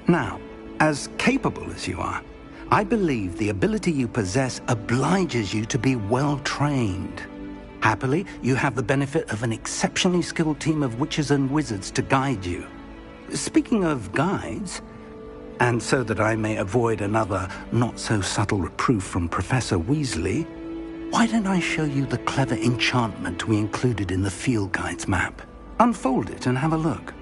Now, as capable as you are, I believe the ability you possess obliges you to be well-trained. Happily, you have the benefit of an exceptionally skilled team of witches and wizards to guide you. Speaking of guides, and so that I may avoid another not-so-subtle reproof from Professor Weasley, why don't I show you the clever enchantment we included in the field guide's map? Unfold it and have a look.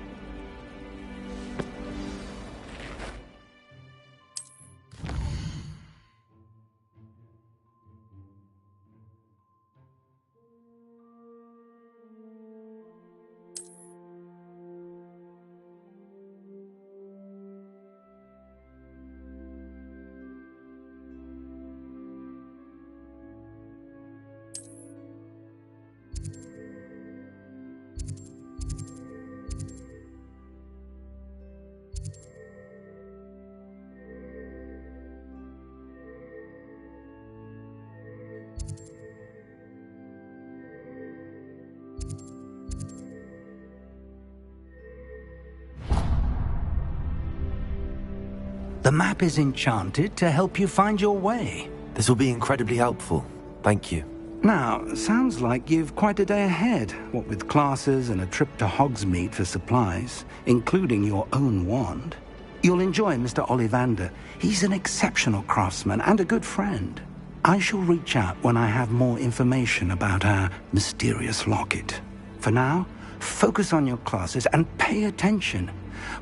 The map is enchanted to help you find your way. This will be incredibly helpful. Thank you. Now, sounds like you've quite a day ahead, what with classes and a trip to Hogsmeade for supplies, including your own wand. You'll enjoy Mr. Ollivander. He's an exceptional craftsman and a good friend. I shall reach out when I have more information about our mysterious locket. For now, focus on your classes and pay attention.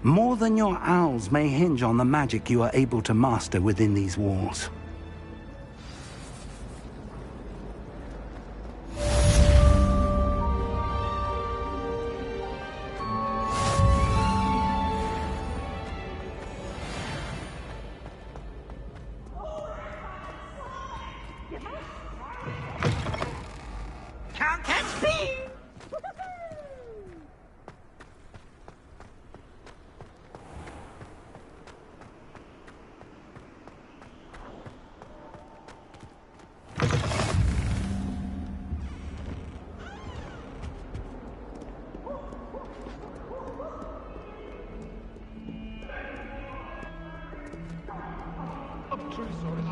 More than your owls may hinge on the magic you are able to master within these walls. Can't catch me! I'm truly sorry.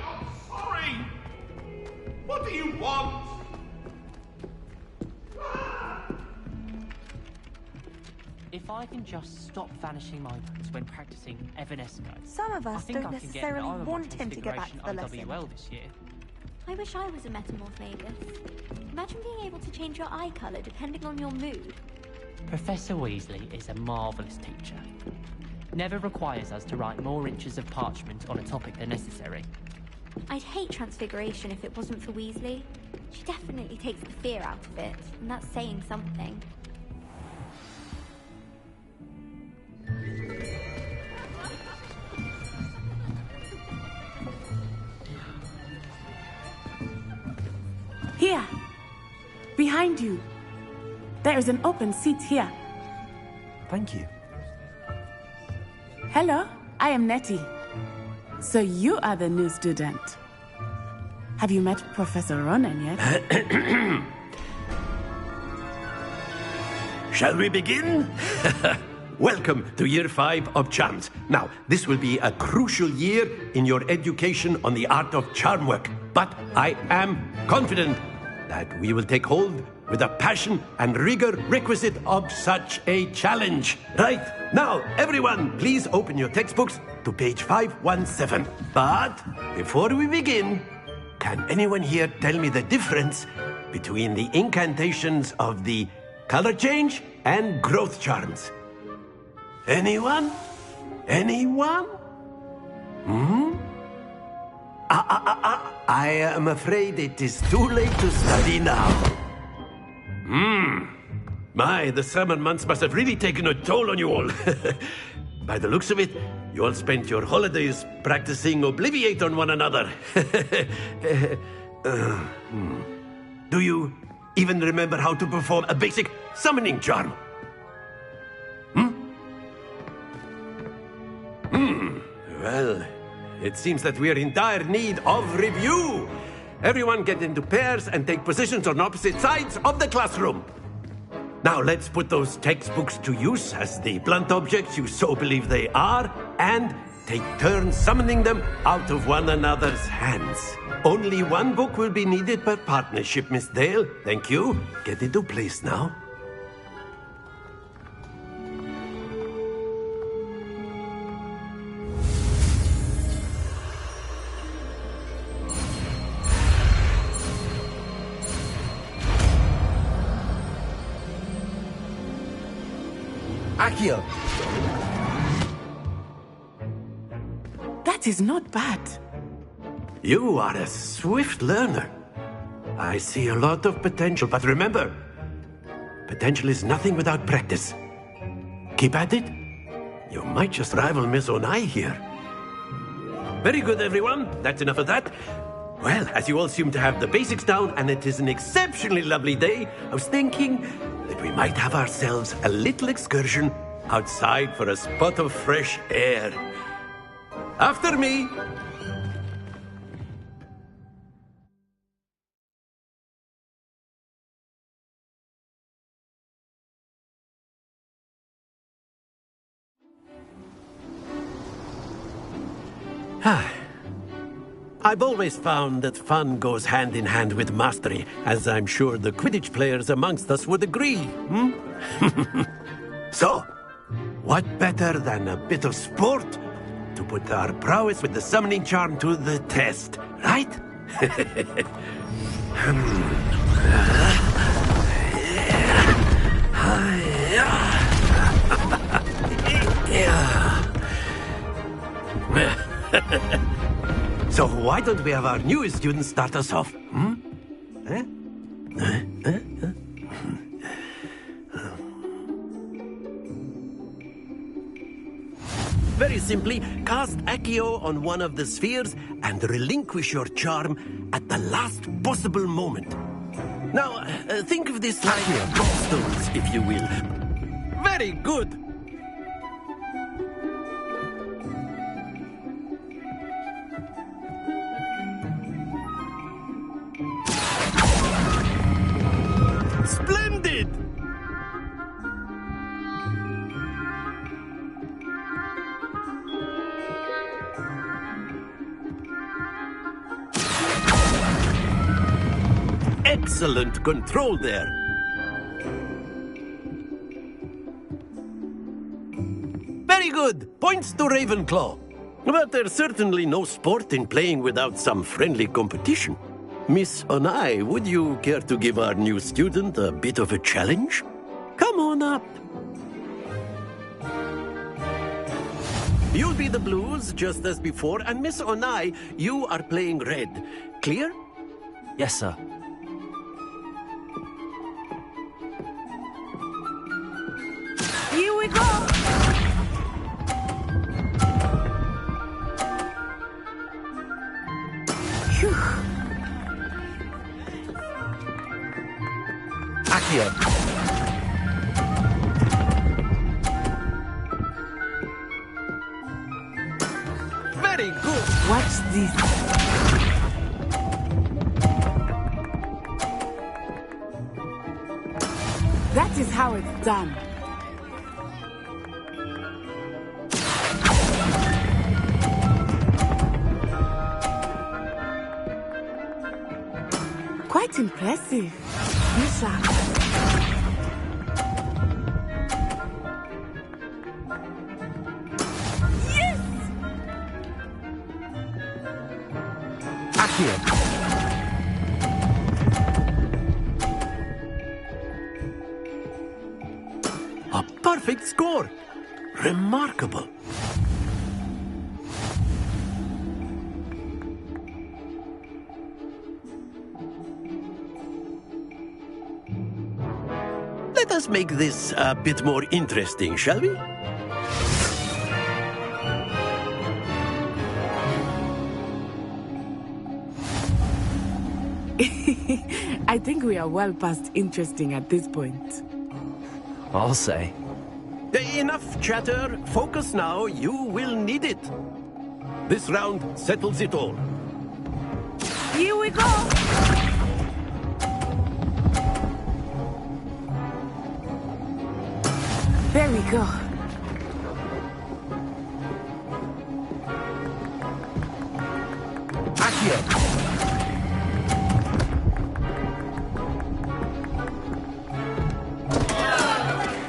I'm sorry. What do you want? If I can just stop vanishing items when practicing Evanesco, Some of I us think don't I can get necessarily an want him to get back to the lesson. IWL this year. I wish I was a metamorph Magus. Imagine being able to change your eye colour depending on your mood. Professor Weasley is a marvellous teacher. Never requires us to write more inches of parchment on a topic than necessary. I'd hate Transfiguration if it wasn't for Weasley. She definitely takes the fear out of it, and that's saying something. Here! Behind you! There is an open seat here. Thank you. Hello, I am Nettie. So you are the new student. Have you met Professor Ronan yet? Shall we begin? Welcome to Year 5 of Charms. Now, this will be a crucial year in your education on the art of charm work. But I am confident that we will take hold with the passion and rigor requisite of such a challenge. Right, now, everyone, please open your textbooks to page 517. But before we begin, can anyone here tell me the difference between the incantations of the color change and growth charms? Anyone? Anyone? I am afraid it is too late to study now. My, the summer months must have really taken a toll on you all. By the looks of it, you all spent your holidays practicing Obliviate on one another. Do you even remember how to perform a basic summoning charm? Well, it seems that we are in dire need of review. Everyone get into pairs and take positions on opposite sides of the classroom. Now let's put those textbooks to use as the blunt objects you so believe they are, and take turns summoning them out of one another's hands. Only one book will be needed per partnership, Miss Dale. Thank you. Get into place now. Accio! That is not bad. You are a swift learner. I see a lot of potential, but remember, potential is nothing without practice. Keep at it. You might just rival Miss Onai here. Very good, everyone. That's enough of that. Well, as you all seem to have the basics down, and it is an exceptionally lovely day, I was thinking that we might have ourselves a little excursion outside for a spot of fresh air. After me! I've always found that fun goes hand in hand with mastery, as I'm sure the Quidditch players amongst us would agree. So, what better than a bit of sport to put our prowess with the summoning charm to the test, right? So why don't we have our newest student start us off? Very simply, cast Accio on one of the spheres and relinquish your charm at the last possible moment. Now, think of this like gobstones, if you will. Very good. Splendid! Excellent control there. Very good. Points to Ravenclaw. But there's certainly no sport in playing without some friendly competition. Miss Onai, would you care to give our new student a bit of a challenge? Come on up. You'll be the blues, just as before, and Miss Onai, you are playing red. Clear? Yes, sir. Here we go! Phew. Accio. Very good. Watch this. That is how it's done. Quite impressive. Lisa. Yes! Accio. A perfect score. Remarkable. Let us make this a bit more interesting, shall we? I think we are well past interesting at this point. I'll say. Enough chatter. Focus now. You will need it. This round settles it all. Here we go! There we go. Accio.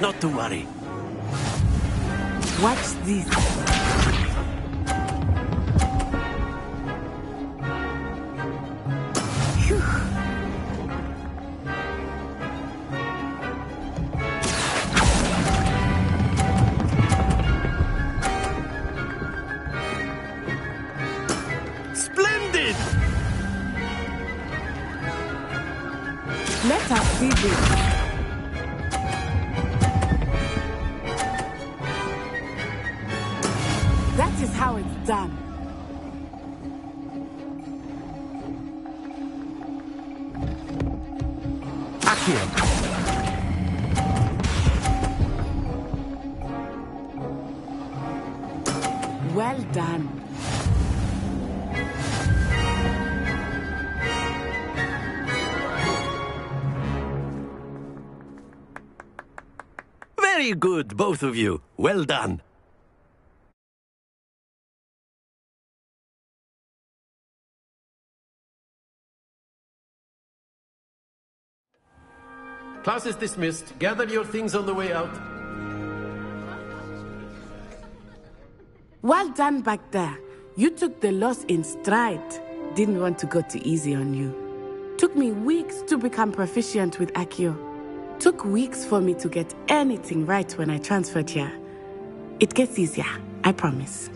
Not to worry. Watch this. Phew. Splendid! Let us see this. That is how it's done. Accio. Well done. Very good, both of you. Well done. Class is dismissed. Gather your things on the way out. Well done back there. You took the loss in stride. Didn't want to go too easy on you. Took me weeks to become proficient with Accio. Took weeks for me to get anything right when I transferred here. It gets easier, I promise.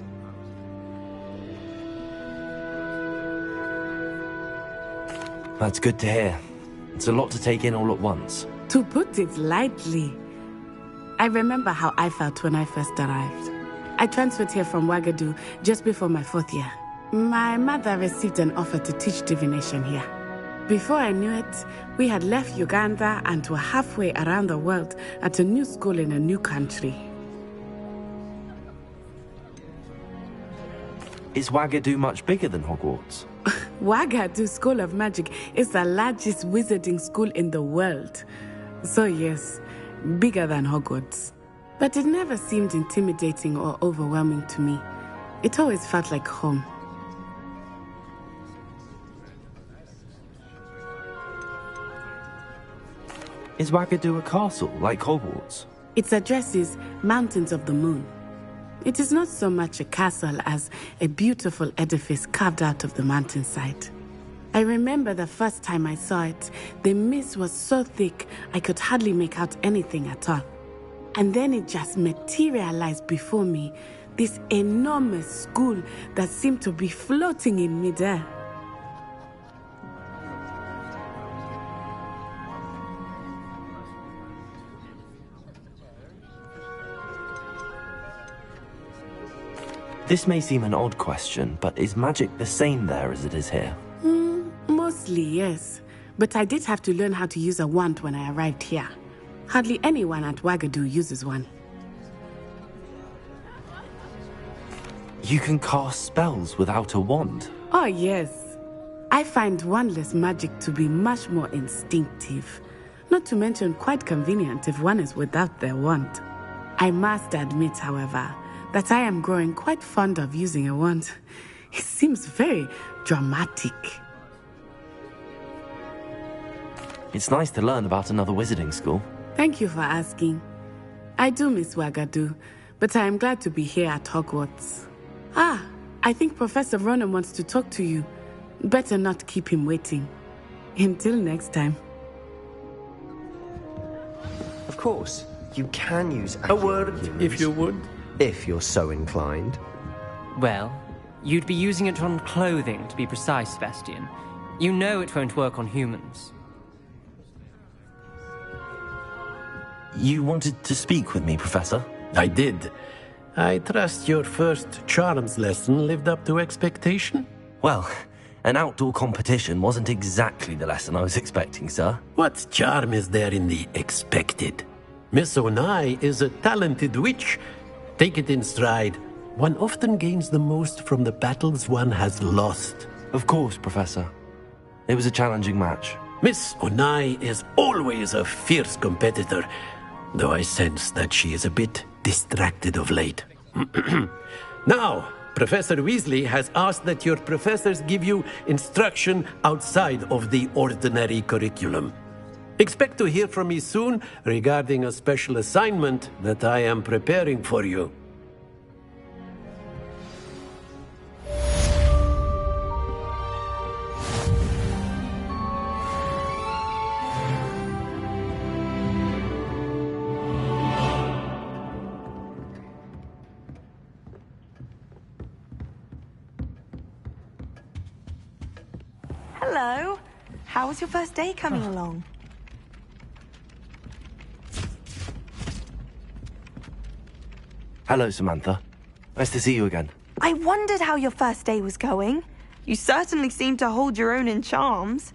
That's good to hear. It's a lot to take in all at once. To put it lightly, I remember how I felt when I first arrived. I transferred here from Ouagadougou just before my 4th year. My mother received an offer to teach divination here. Before I knew it, we had left Uganda and were halfway around the world at a new school in a new country. Is Ouagadougou much bigger than Hogwarts? Ouagadougou School of Magic is the largest wizarding school in the world. So yes, bigger than Hogwarts. But it never seemed intimidating or overwhelming to me. It always felt like home. Is Ouagadougou a castle, like Hogwarts? Its address is Mountains of the Moon. It is not so much a castle as a beautiful edifice carved out of the mountainside. I remember the first time I saw it, the mist was so thick I could hardly make out anything at all. And then it just materialized before me, this enormous school that seemed to be floating in midair. This may seem an odd question, but is magic the same there as it is here? Mostly, yes. But I did have to learn how to use a wand when I arrived here. Hardly anyone at Wagadu uses one. You can cast spells without a wand? Oh, yes. I find wandless magic to be much more instinctive. Not to mention quite convenient if one is without their wand. I must admit, however, that I am growing quite fond of using a wand. It seems very dramatic. It's nice to learn about another wizarding school. Thank you for asking. I do miss Wagadu, but I am glad to be here at Hogwarts. Ah, I think Professor Ronan wants to talk to you. Better not keep him waiting. Until next time. Of course, you can use a word, if you would. If you're so inclined. Well, you'd be using it on clothing, to be precise, Sebastian. You know it won't work on humans. You wanted to speak with me, Professor? I did. I trust your first charms lesson lived up to expectation? Well, an outdoor competition wasn't exactly the lesson I was expecting, sir. What charm is there in the expected? Miss Onai is a talented witch. Take it in stride. One often gains the most from the battles one has lost. Of course, Professor. It was a challenging match. Miss Onai is always a fierce competitor, though I sense that she is a bit distracted of late. Now, Professor Weasley has asked that your professors give you instruction outside of the ordinary curriculum. Expect to hear from me soon regarding a special assignment that I am preparing for you. Hello. How was your first day coming along? Hello, Samantha. Nice to see you again. I wondered how your first day was going. You certainly seem to hold your own in charms.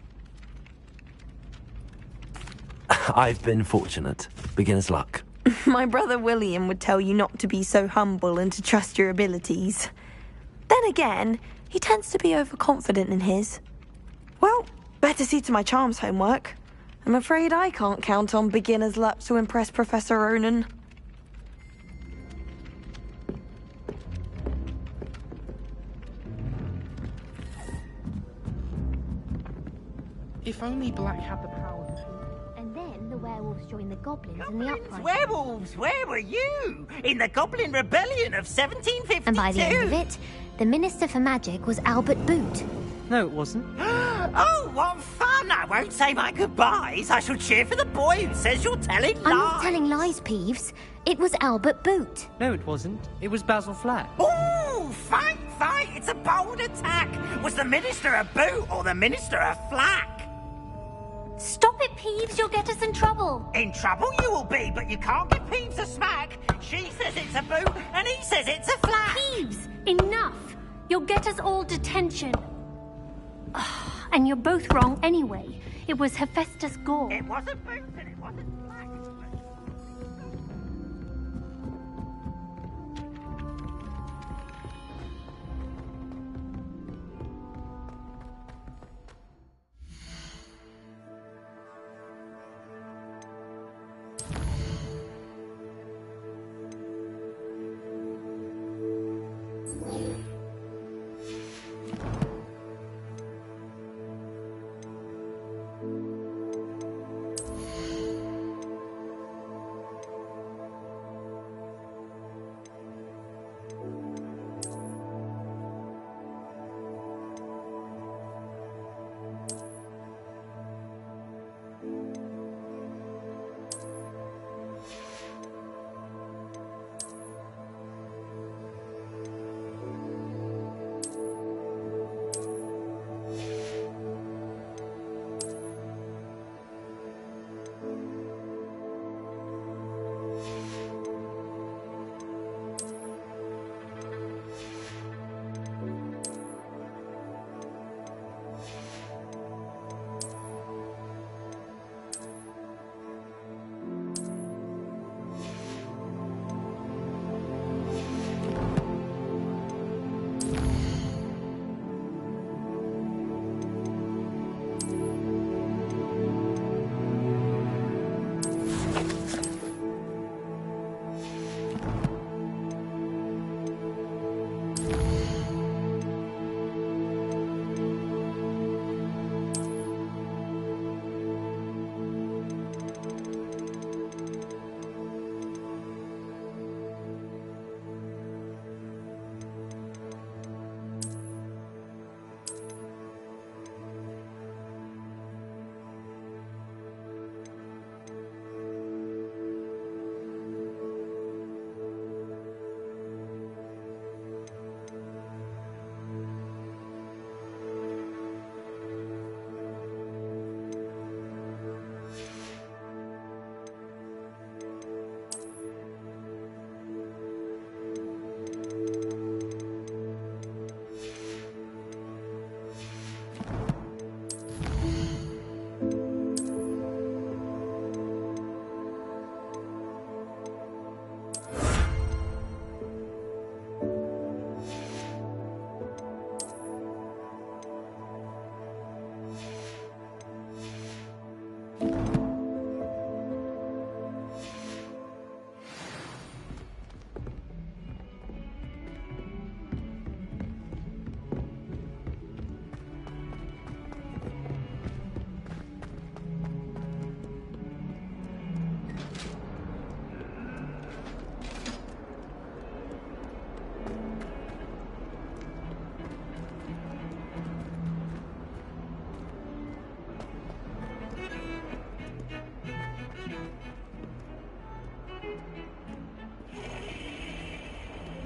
I've been fortunate. Beginner's luck. My brother William would tell you not to be so humble and to trust your abilities. Then again, he tends to be overconfident in his. Well, better see to my charms homework. I'm afraid I can't count on beginner's luck to impress Professor Ronan. If only Black had the power. And then the werewolves joined the goblins in the uprising. Werewolves, where were you? In the Goblin Rebellion of 1752. And by the end of it, the Minister for Magic was Albert Boot. No, it wasn't. Oh, what fun! I won't say my goodbyes. I shall cheer for the boy who says you're telling lies. I'm not telling lies, Peeves. It was Albert Boot. No, it wasn't. It was Basil Flack. Ooh, fight! It's a bold attack. Was the Minister a boot or the Minister a flack? Stop it, Peeves. You'll get us in trouble. In trouble you will be, but you can't give Peeves a smack. She says it's a boot, and he says it's a flack. Peeves, enough. You'll get us all detention. And you're both wrong anyway. It was Hephaestus Gore. It wasn't boot, and it wasn't flack.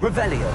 Revelio.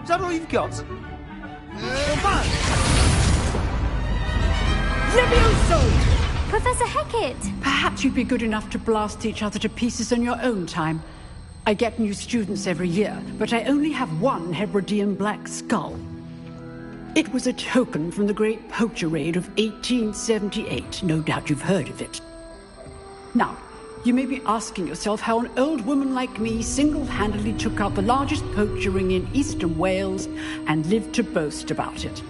Is that all you've got? Levioso! Professor Hecat! Perhaps you'd be good enough to blast each other to pieces on your own time. I get new students every year, but I only have one Hebridean black skull. It was a token from the Great Poacher Raid of 1878. No doubt you've heard of it. Now, you may be asking yourself how an old woman like me single-handedly took out the largest poacher ring in eastern Wales and lived to boast about it.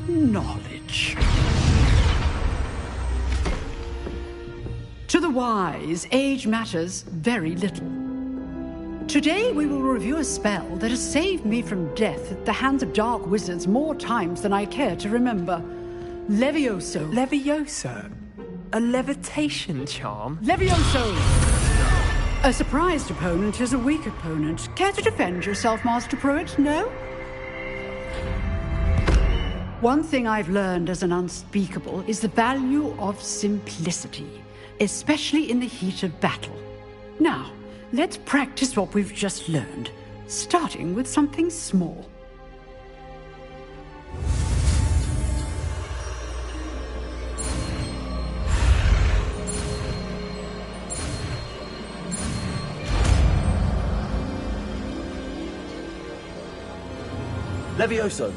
Knowledge. To the wise, age matters very little. Today we will review a spell that has saved me from death at the hands of dark wizards more times than I care to remember. Levioso. Levioso? A levitation charm? Levioso! A surprised opponent is a weak opponent. Care to defend yourself, Master Pruitt? No? One thing I've learned as an unspeakable is the value of simplicity, especially in the heat of battle. Now, let's practice what we've just learned, starting with something small. Levioso.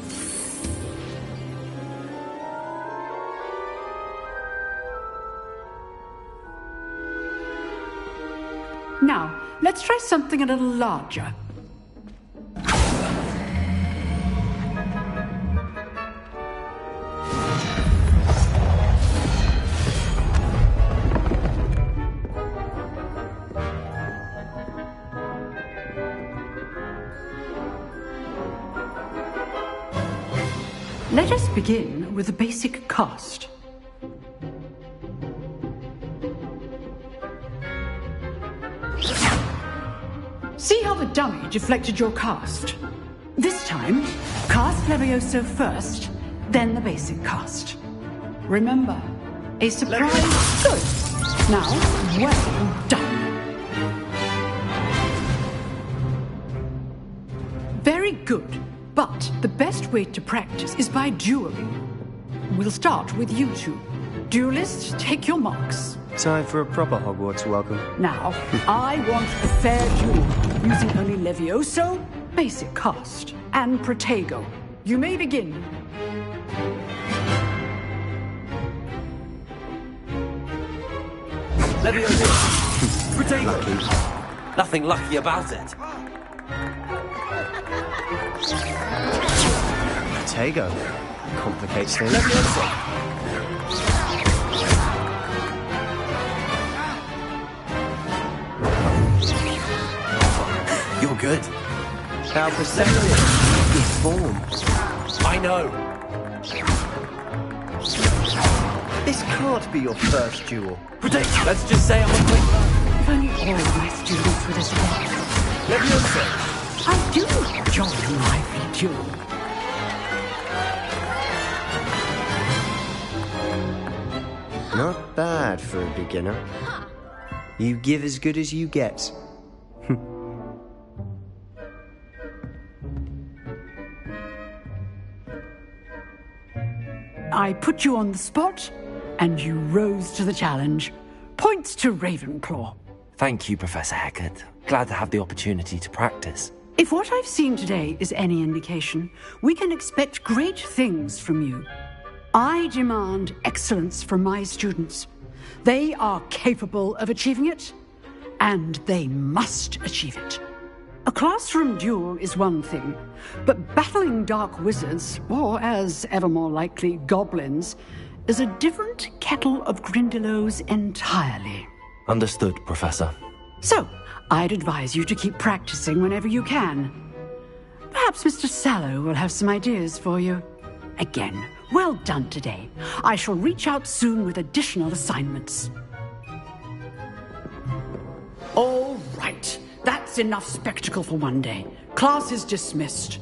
Now, let's try something a little larger. Let us begin with the basic cast. See how the dummy deflected your cast? This time, cast Levioso first, then the basic cast. Remember, a surprise. Good. Now, well done. Very good. But the best way to practice is by dueling. We'll start with you two. Duelists, take your marks. Time for a proper Hogwarts welcome. Now, I want a fair duel, using only Levioso, basic cast, and Protego. You may begin. Levioso. Protego. Nothing lucky about it. Protego. Complicates things. You're good. Our perception is form. I know. This can't be your first duel. Protect. Let's just say I'm a quick learner. If only all my students were this way. Levioso. I do enjoy a lively duel. Not bad for a beginner. You give as good as you get. I put you on the spot, and you rose to the challenge. Points to Ravenclaw. Thank you, Professor Hecat. Glad to have the opportunity to practice. If what I've seen today is any indication, we can expect great things from you. I demand excellence from my students. They are capable of achieving it, and they must achieve it. A classroom duel is one thing, but battling dark wizards, or as ever more likely, goblins, is a different kettle of Grindylows entirely. Understood, Professor. So, I'd advise you to keep practicing whenever you can. Perhaps Mr. Sallow will have some ideas for you. Again, well done today. I shall reach out soon with additional assignments. All right. That's enough spectacle for one day. Class is dismissed.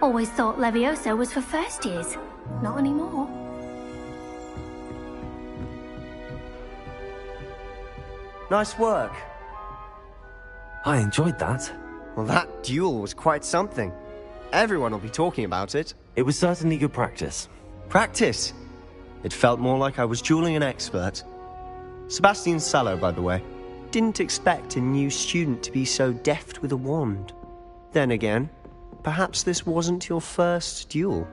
Always thought Levioso was for first years. Not anymore. Nice work. I enjoyed that. Well, that duel was quite something. Everyone will be talking about it. It was certainly good practice. Practice? It felt more like I was dueling an expert. Sebastian Sallow, by the way. Didn't expect a new student to be so deft with a wand. Then again, perhaps this wasn't your first duel.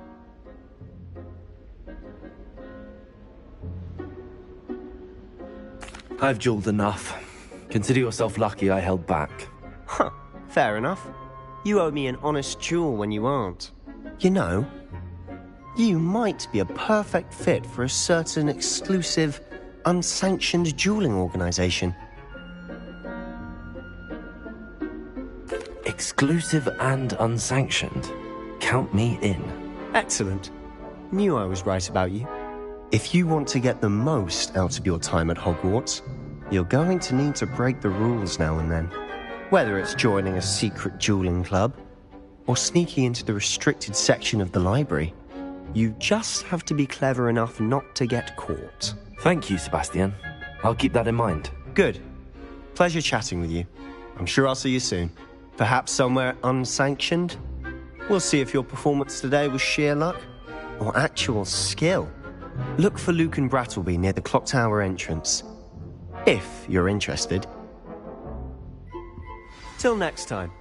I've dueled enough. Consider yourself lucky I held back. Huh, fair enough. You owe me an honest duel when you aren't. You know, you might be a perfect fit for a certain exclusive, unsanctioned dueling organization. Exclusive and unsanctioned. Count me in. Excellent. Knew I was right about you. If you want to get the most out of your time at Hogwarts, you're going to need to break the rules now and then. Whether it's joining a secret dueling club, or sneaking into the restricted section of the library, you just have to be clever enough not to get caught. Thank you, Sebastian. I'll keep that in mind. Good. Pleasure chatting with you. I'm sure I'll see you soon. Perhaps somewhere unsanctioned? We'll see if your performance today was sheer luck, or actual skill. Look for Luke and Brattleby near the clock tower entrance. If you're interested. Till next time.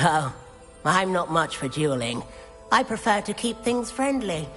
Oh, I'm not much for dueling. I prefer to keep things friendly.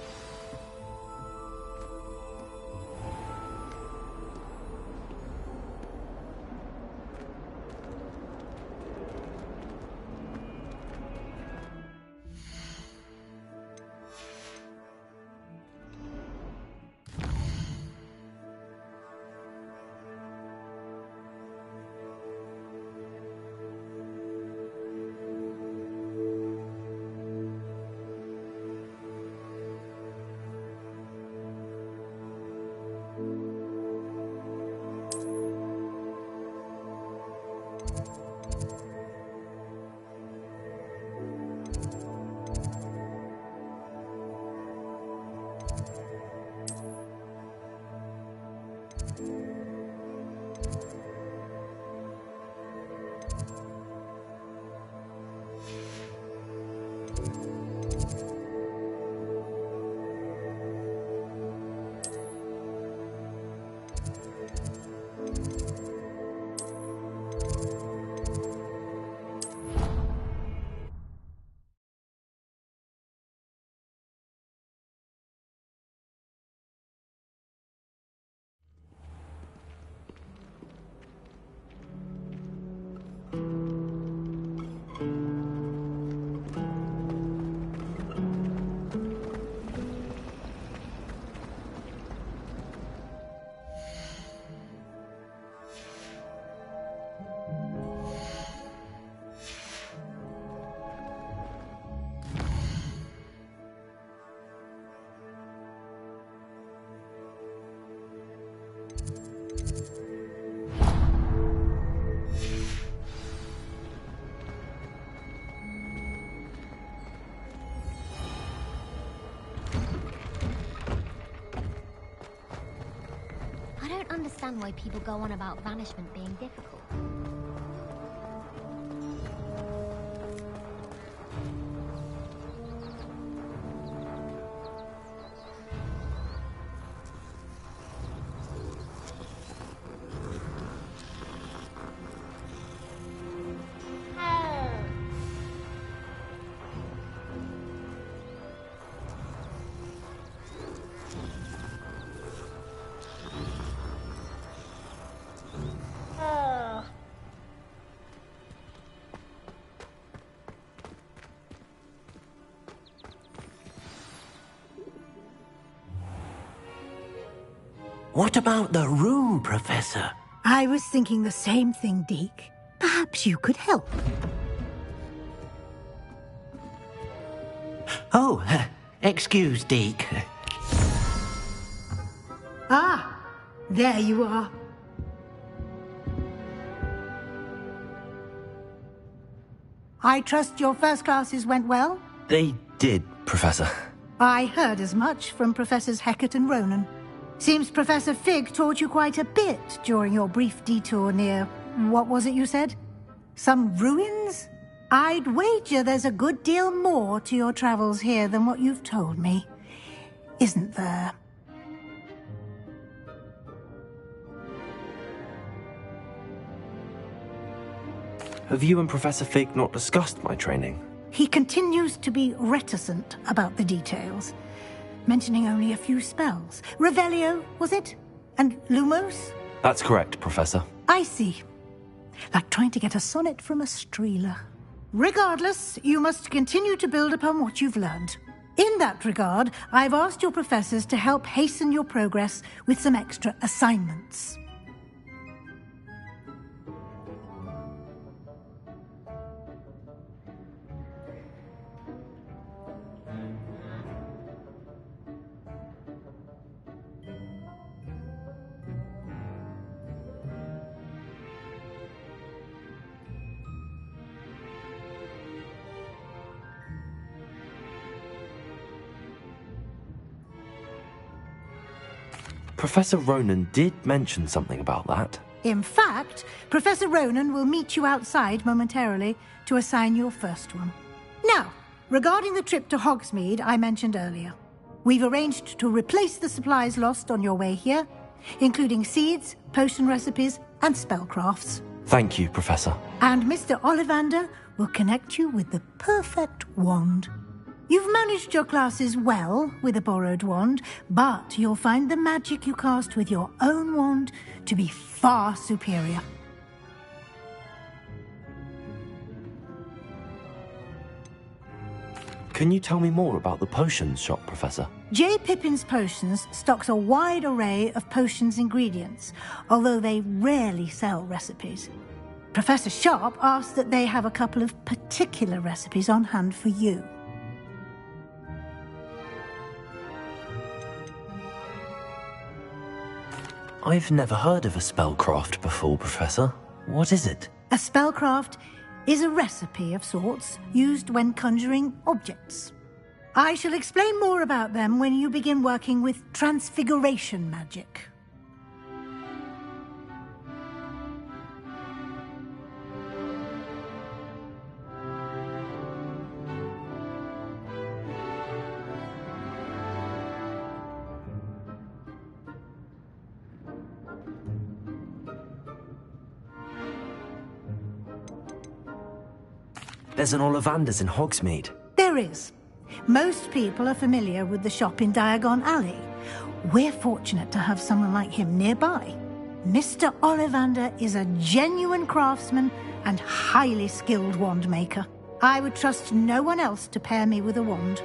I don't understand why people go on about banishment being difficult. What about the room, Professor? I was thinking the same thing, Deke. Perhaps you could help. Oh, excuse, Deke. Ah, there you are. I trust your first classes went well? They did, Professor. I heard as much from Professors Hecat and Ronan. Seems Professor Fig taught you quite a bit during your brief detour near... what was it you said? Some ruins? I'd wager there's a good deal more to your travels here than what you've told me. Isn't there? Have you and Professor Fig not discussed my training? He continues to be reticent about the details, mentioning only a few spells. Revelio, was it? And Lumos? That's correct, Professor. I see. Like trying to get a sonnet from a streeler. Regardless, you must continue to build upon what you've learned. In that regard, I've asked your professors to help hasten your progress with some extra assignments. Professor Ronan did mention something about that. In fact, Professor Ronan will meet you outside momentarily to assign your first one. Now, regarding the trip to Hogsmeade I mentioned earlier, we've arranged to replace the supplies lost on your way here, including seeds, potion recipes, and spellcrafts. Thank you, Professor. And Mr. Ollivander will connect you with the perfect wand. You've managed your classes well with a borrowed wand, but you'll find the magic you cast with your own wand to be far superior. Can you tell me more about the potions shop, Professor? J. Pippin's Potions stocks a wide array of potions ingredients, although they rarely sell recipes. Professor Sharp asked that they have a couple of particular recipes on hand for you. I've never heard of a spellcraft before, Professor. What is it? A spellcraft is a recipe of sorts used when conjuring objects. I shall explain more about them when you begin working with transfiguration magic. There's an Ollivander's in Hogsmeade. There is. Most people are familiar with the shop in Diagon Alley. We're fortunate to have someone like him nearby. Mr. Ollivander is a genuine craftsman and highly skilled wand maker. I would trust no one else to pair me with a wand.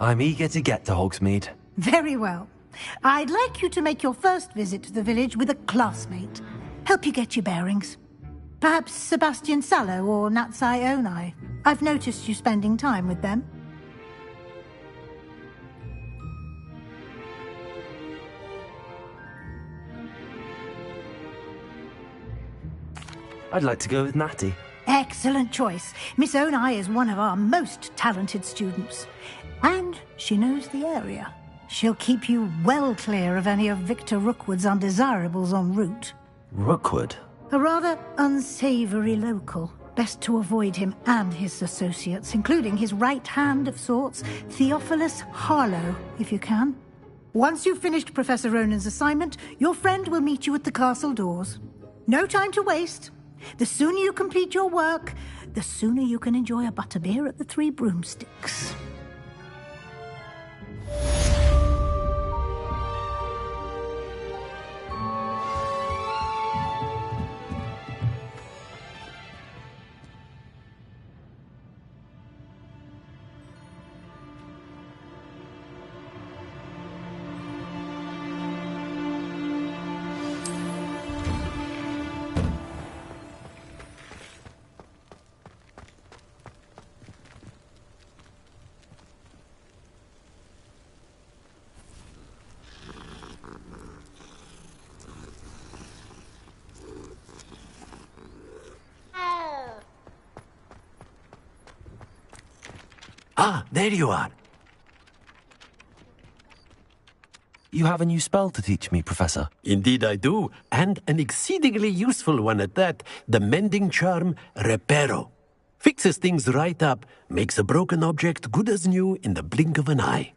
I'm eager to get to Hogsmeade. Very well. I'd like you to make your first visit to the village with a classmate. Help you get your bearings. Perhaps Sebastian Sallow or Natsai Onai. I've noticed you spending time with them. I'd like to go with Natty. Excellent choice. Miss Onai is one of our most talented students. And she knows the area. She'll keep you well clear of any of Victor Rookwood's undesirables en route. Rookwood? A rather unsavory local. Best to avoid him and his associates, including his right hand of sorts, Theophilus Harlow, if you can. Once you've finished Professor Ronan's assignment, your friend will meet you at the castle doors. No time to waste. The sooner you complete your work, the sooner you can enjoy a butterbeer at the Three Broomsticks. Ah, there you are. You have a new spell to teach me, Professor. Indeed I do, and an exceedingly useful one at that. The mending charm, Reparo. Fixes things right up, makes a broken object good as new in the blink of an eye.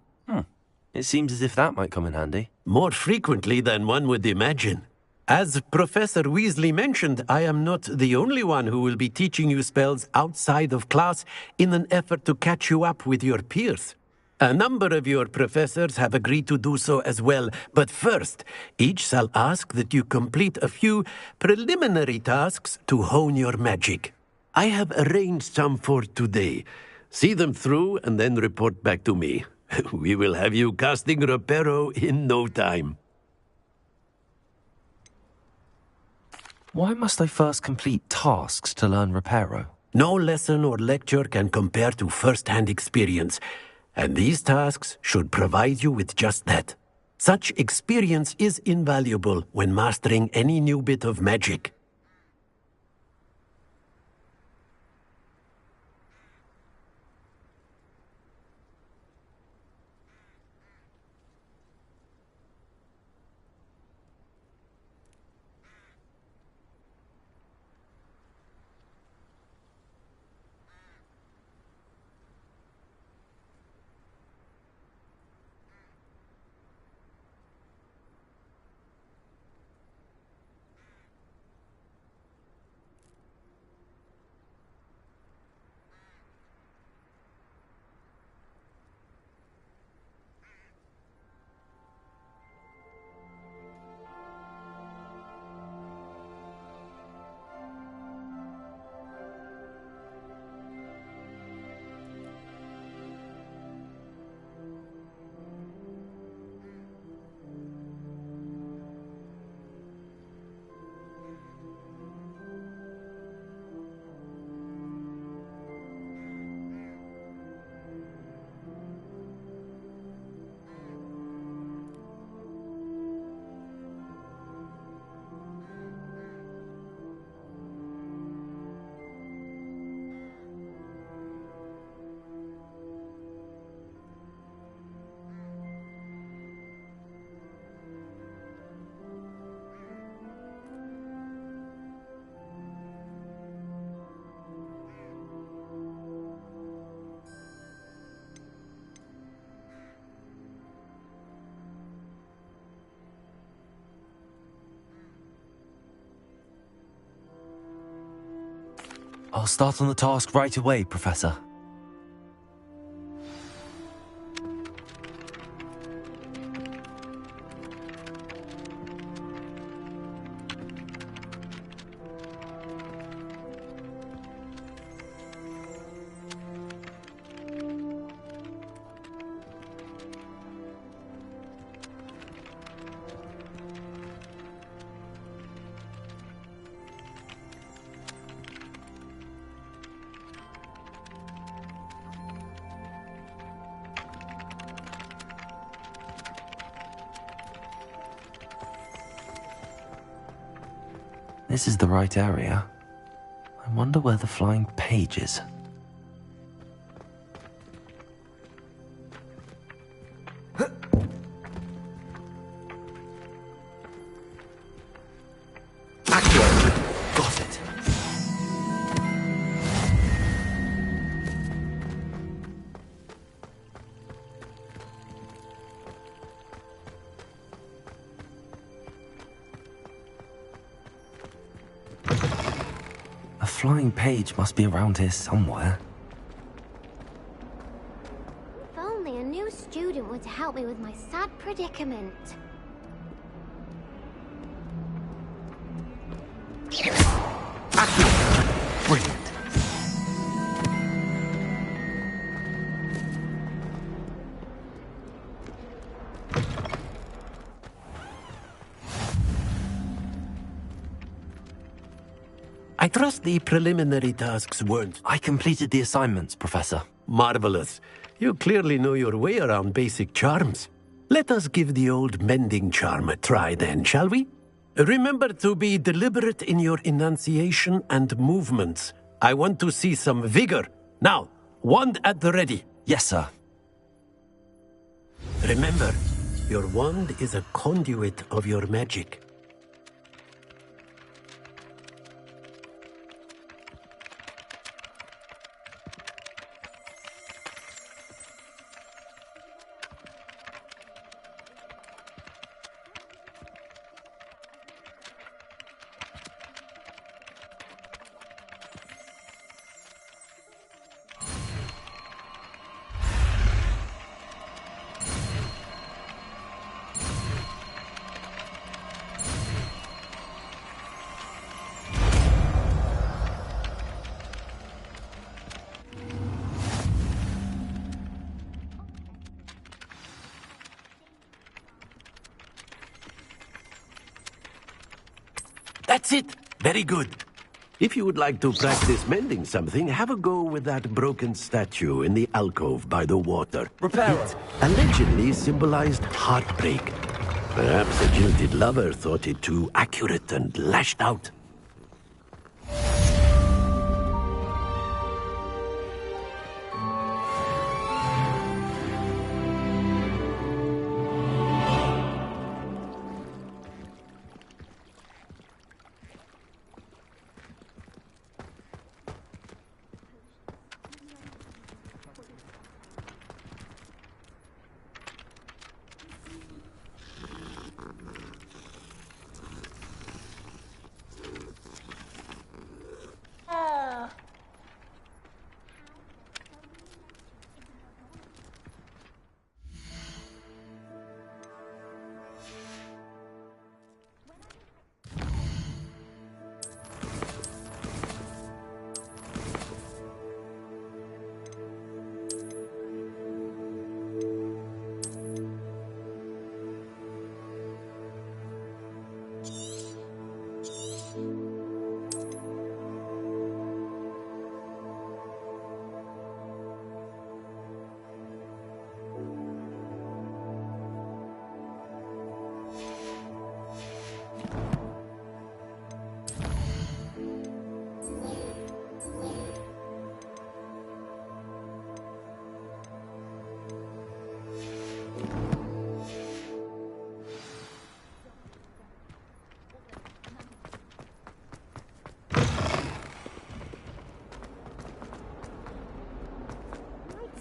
It seems as if that might come in handy. More frequently than one would imagine. As Professor Weasley mentioned, I am not the only one who will be teaching you spells outside of class in an effort to catch you up with your peers. A number of your professors have agreed to do so as well, but first, each shall ask that you complete a few preliminary tasks to hone your magic. I have arranged some for today. See them through and then report back to me. We will have you casting Reparo in no time. Why must I first complete tasks to learn Reparo? No lesson or lecture can compare to first-hand experience, and these tasks should provide you with just that. Such experience is invaluable when mastering any new bit of magic. I'll start on the task right away, Professor. This is the right area. I wonder where the flying page is. Got it. A flying page must be around here somewhere. If only a new student were to help me with my sad predicament. Brilliant. I trust the preliminary tasks weren't... I completed the assignments, Professor. Marvelous. You clearly know your way around basic charms. Let us give the old mending charm a try then, shall we? Remember to be deliberate in your enunciation and movements. I want to see some vigor. Now, wand at the ready. Yes, sir. Remember, your wand is a conduit of your magic. That's it! Very good. If you would like to practice mending something, have a go with that broken statue in the alcove by the water. Repairer! It allegedly symbolized heartbreak. Perhaps a jilted lover thought it too accurate and lashed out.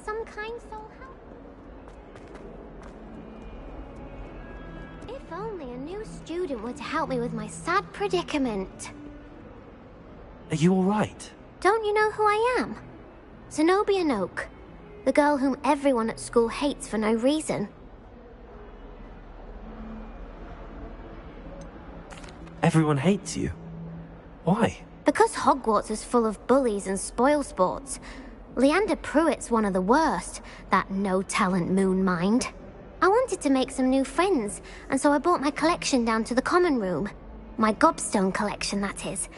Some kind soul help. If only a new student were to help me with my sad predicament. Are you alright? Don't you know who I am? Zenobia Noak, the girl whom everyone at school hates for no reason. Everyone hates you. Why? Because Hogwarts is full of bullies and spoilsports. Leander Pruitt's one of the worst, that no-talent moon mind. I wanted to make some new friends, and so I brought my collection down to the common room. My gobstone collection, that is.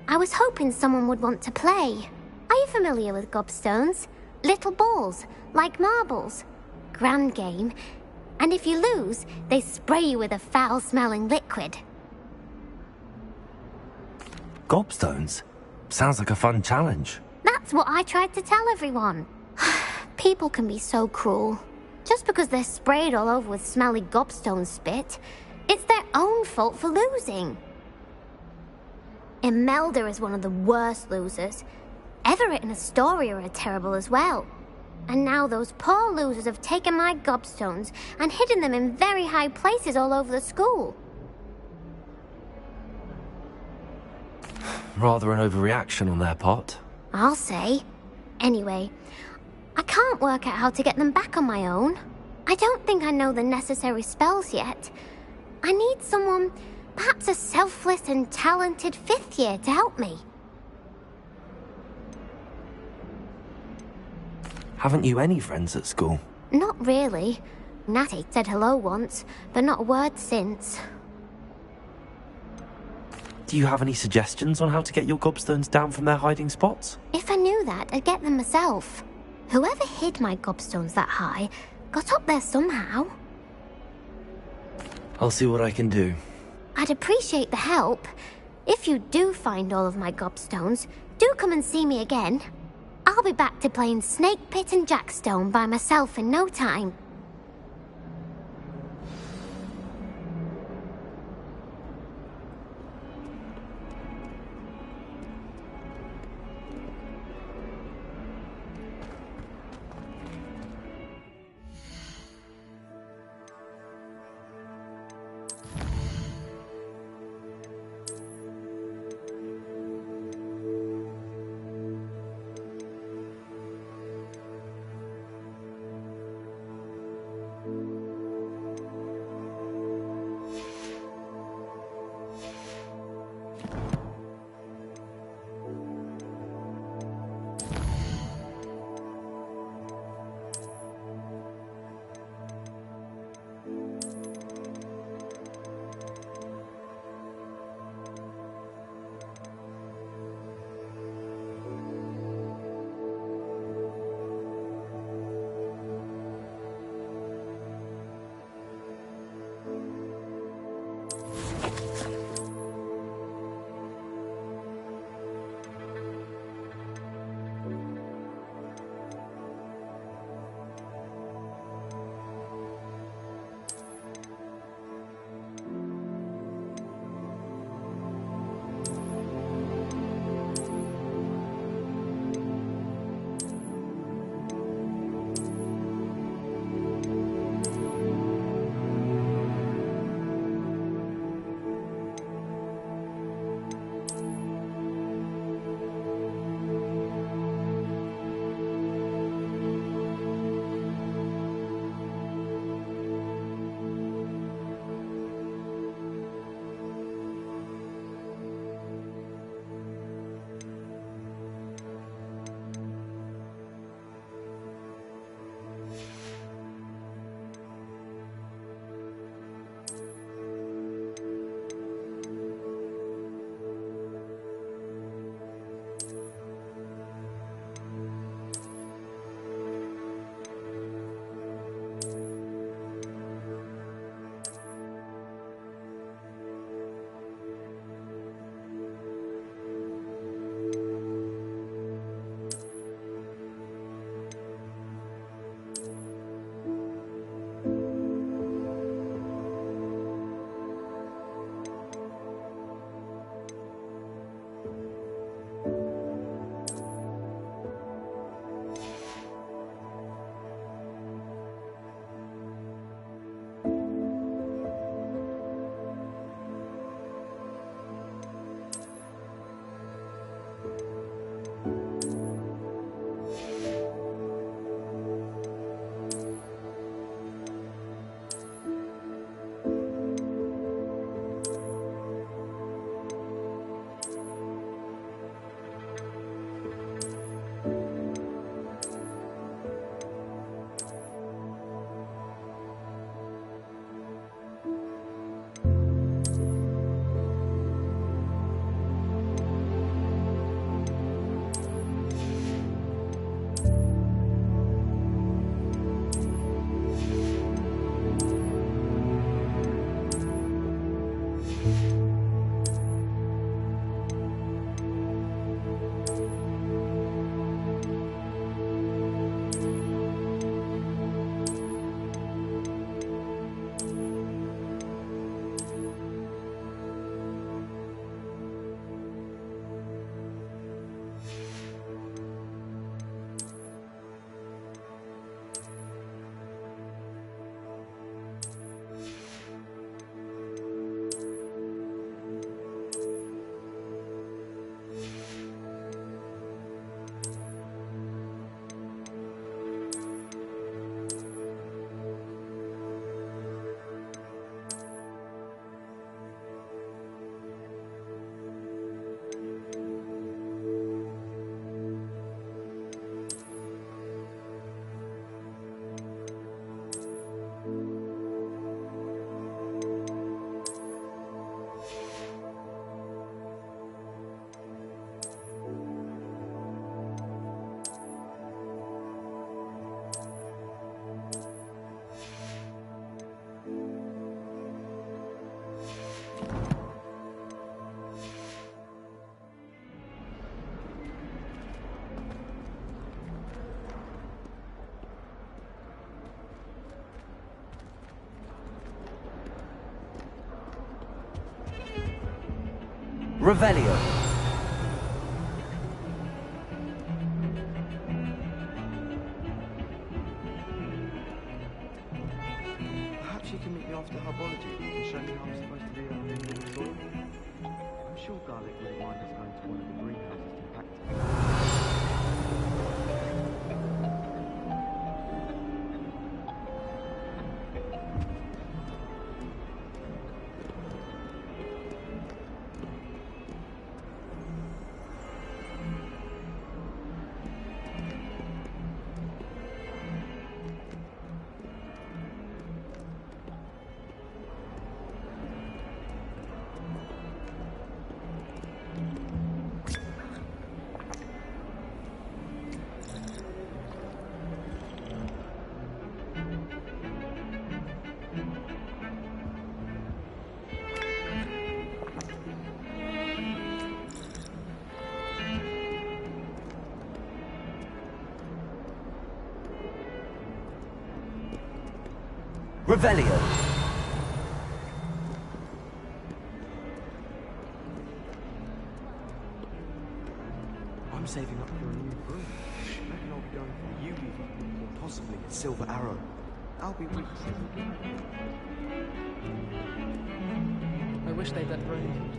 I was hoping someone would want to play. Are you familiar with gobstones? Little balls, like marbles. Grand game. And if you lose, they spray you with a foul-smelling liquid. Gobstones? Sounds like a fun challenge. That's what I tried to tell everyone. People can be so cruel. Just because they're sprayed all over with smelly gobstone spit, it's their own fault for losing. Imelda is one of the worst losers. Everett and Astoria are terrible as well. And now those poor losers have taken my gobstones and hidden them in very high places all over the school. Rather an overreaction on their part. I'll say. Anyway, I can't work out how to get them back on my own. I don't think I know the necessary spells yet. I need someone, perhaps a selfless and talented fifth year to help me. Haven't you any friends at school? Not really. Natty said hello once, but not a word since. Do you have any suggestions on how to get your gobstones down from their hiding spots? If I knew that, I'd get them myself. Whoever hid my gobstones that high got up there somehow. I'll see what I can do. I'd appreciate the help. If you do find all of my gobstones, do come and see me again. I'll I'll be back to playing Snake Pit and Jackstone by myself in no time. Revelio. Perhaps you can meet me after herbology and show me how I'm supposed to do that thing with the soil. I'm sure Garlic wouldn't mind us going to one of the greenhouses to practice. Revelio. I'm saving up for a new broom. I reckon I'll be going for the UV, or possibly a silver arrow. I'll be weak. I wish they'd let rain.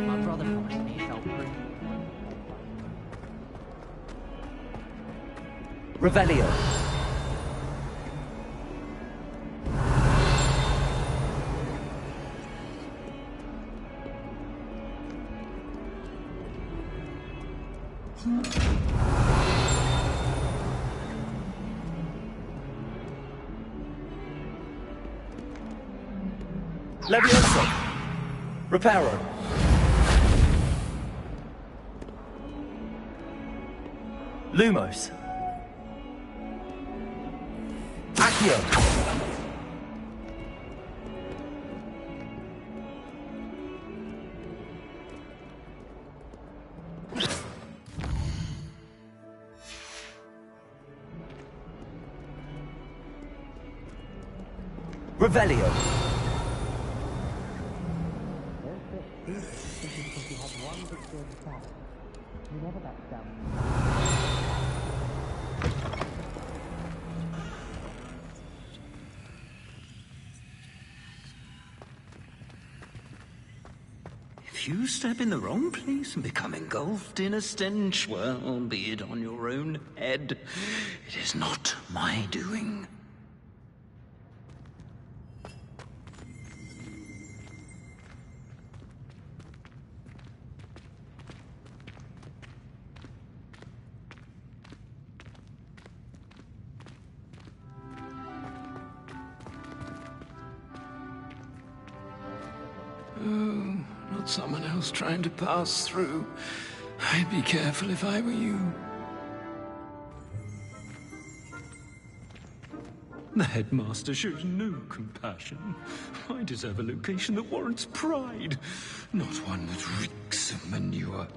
My brother promised me he'd help bring Revelio. Levioso. Reparo. Lumos. Accio. Revelio. If you step in the wrong place and become engulfed in a stench, well, be it on your own head. It is not my doing. Oh, not someone else trying to pass through. I'd be careful if I were you. The headmaster shows no compassion. I deserve a location that warrants pride, not one that reeks of manure.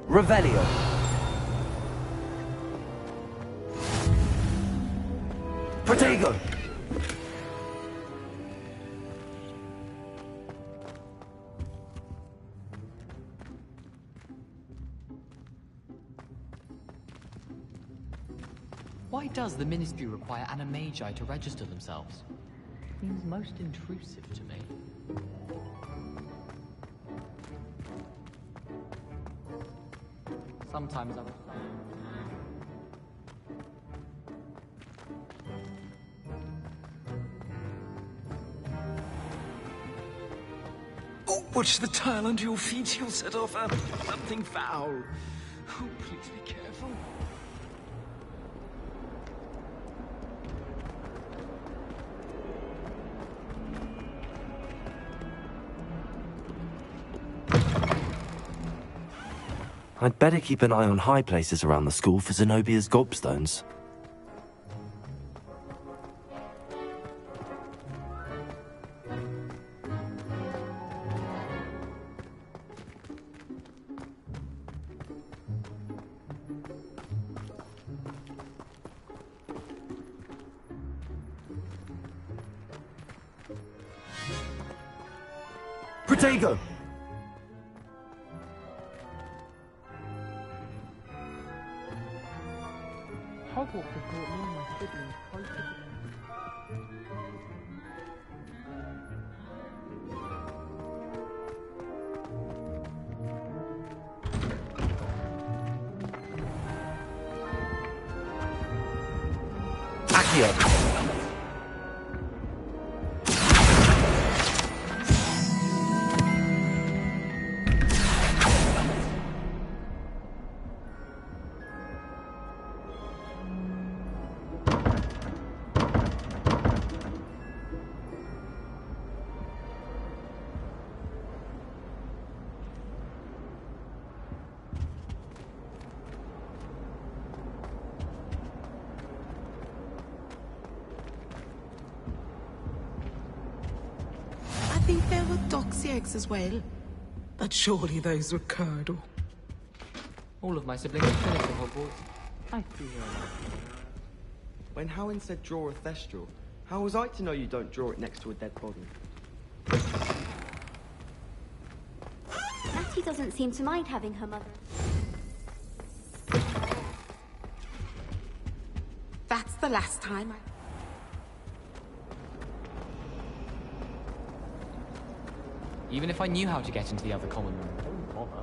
Revelio. Protego. Why does the Ministry require animagi to register themselves? Seems most intrusive to me. Sometimes I would... Oh, watch the tile under your feet. You'll set off something foul. Oh, please be careful. I'd better keep an eye on high places around the school for Zenobia's gobstones. Protego! Hogwarts has brought me and my siblings closer together. Accio! I think there were doxy eggs as well. But surely those were curdle. All of my siblings have finished at Hogwarts. I see you. When Howin said draw a thestral, how was I to know you don't draw it next to a dead body? Natty doesn't seem to mind having her mother. That's the last time I... Even if I knew how to get into the other common room, don't bother.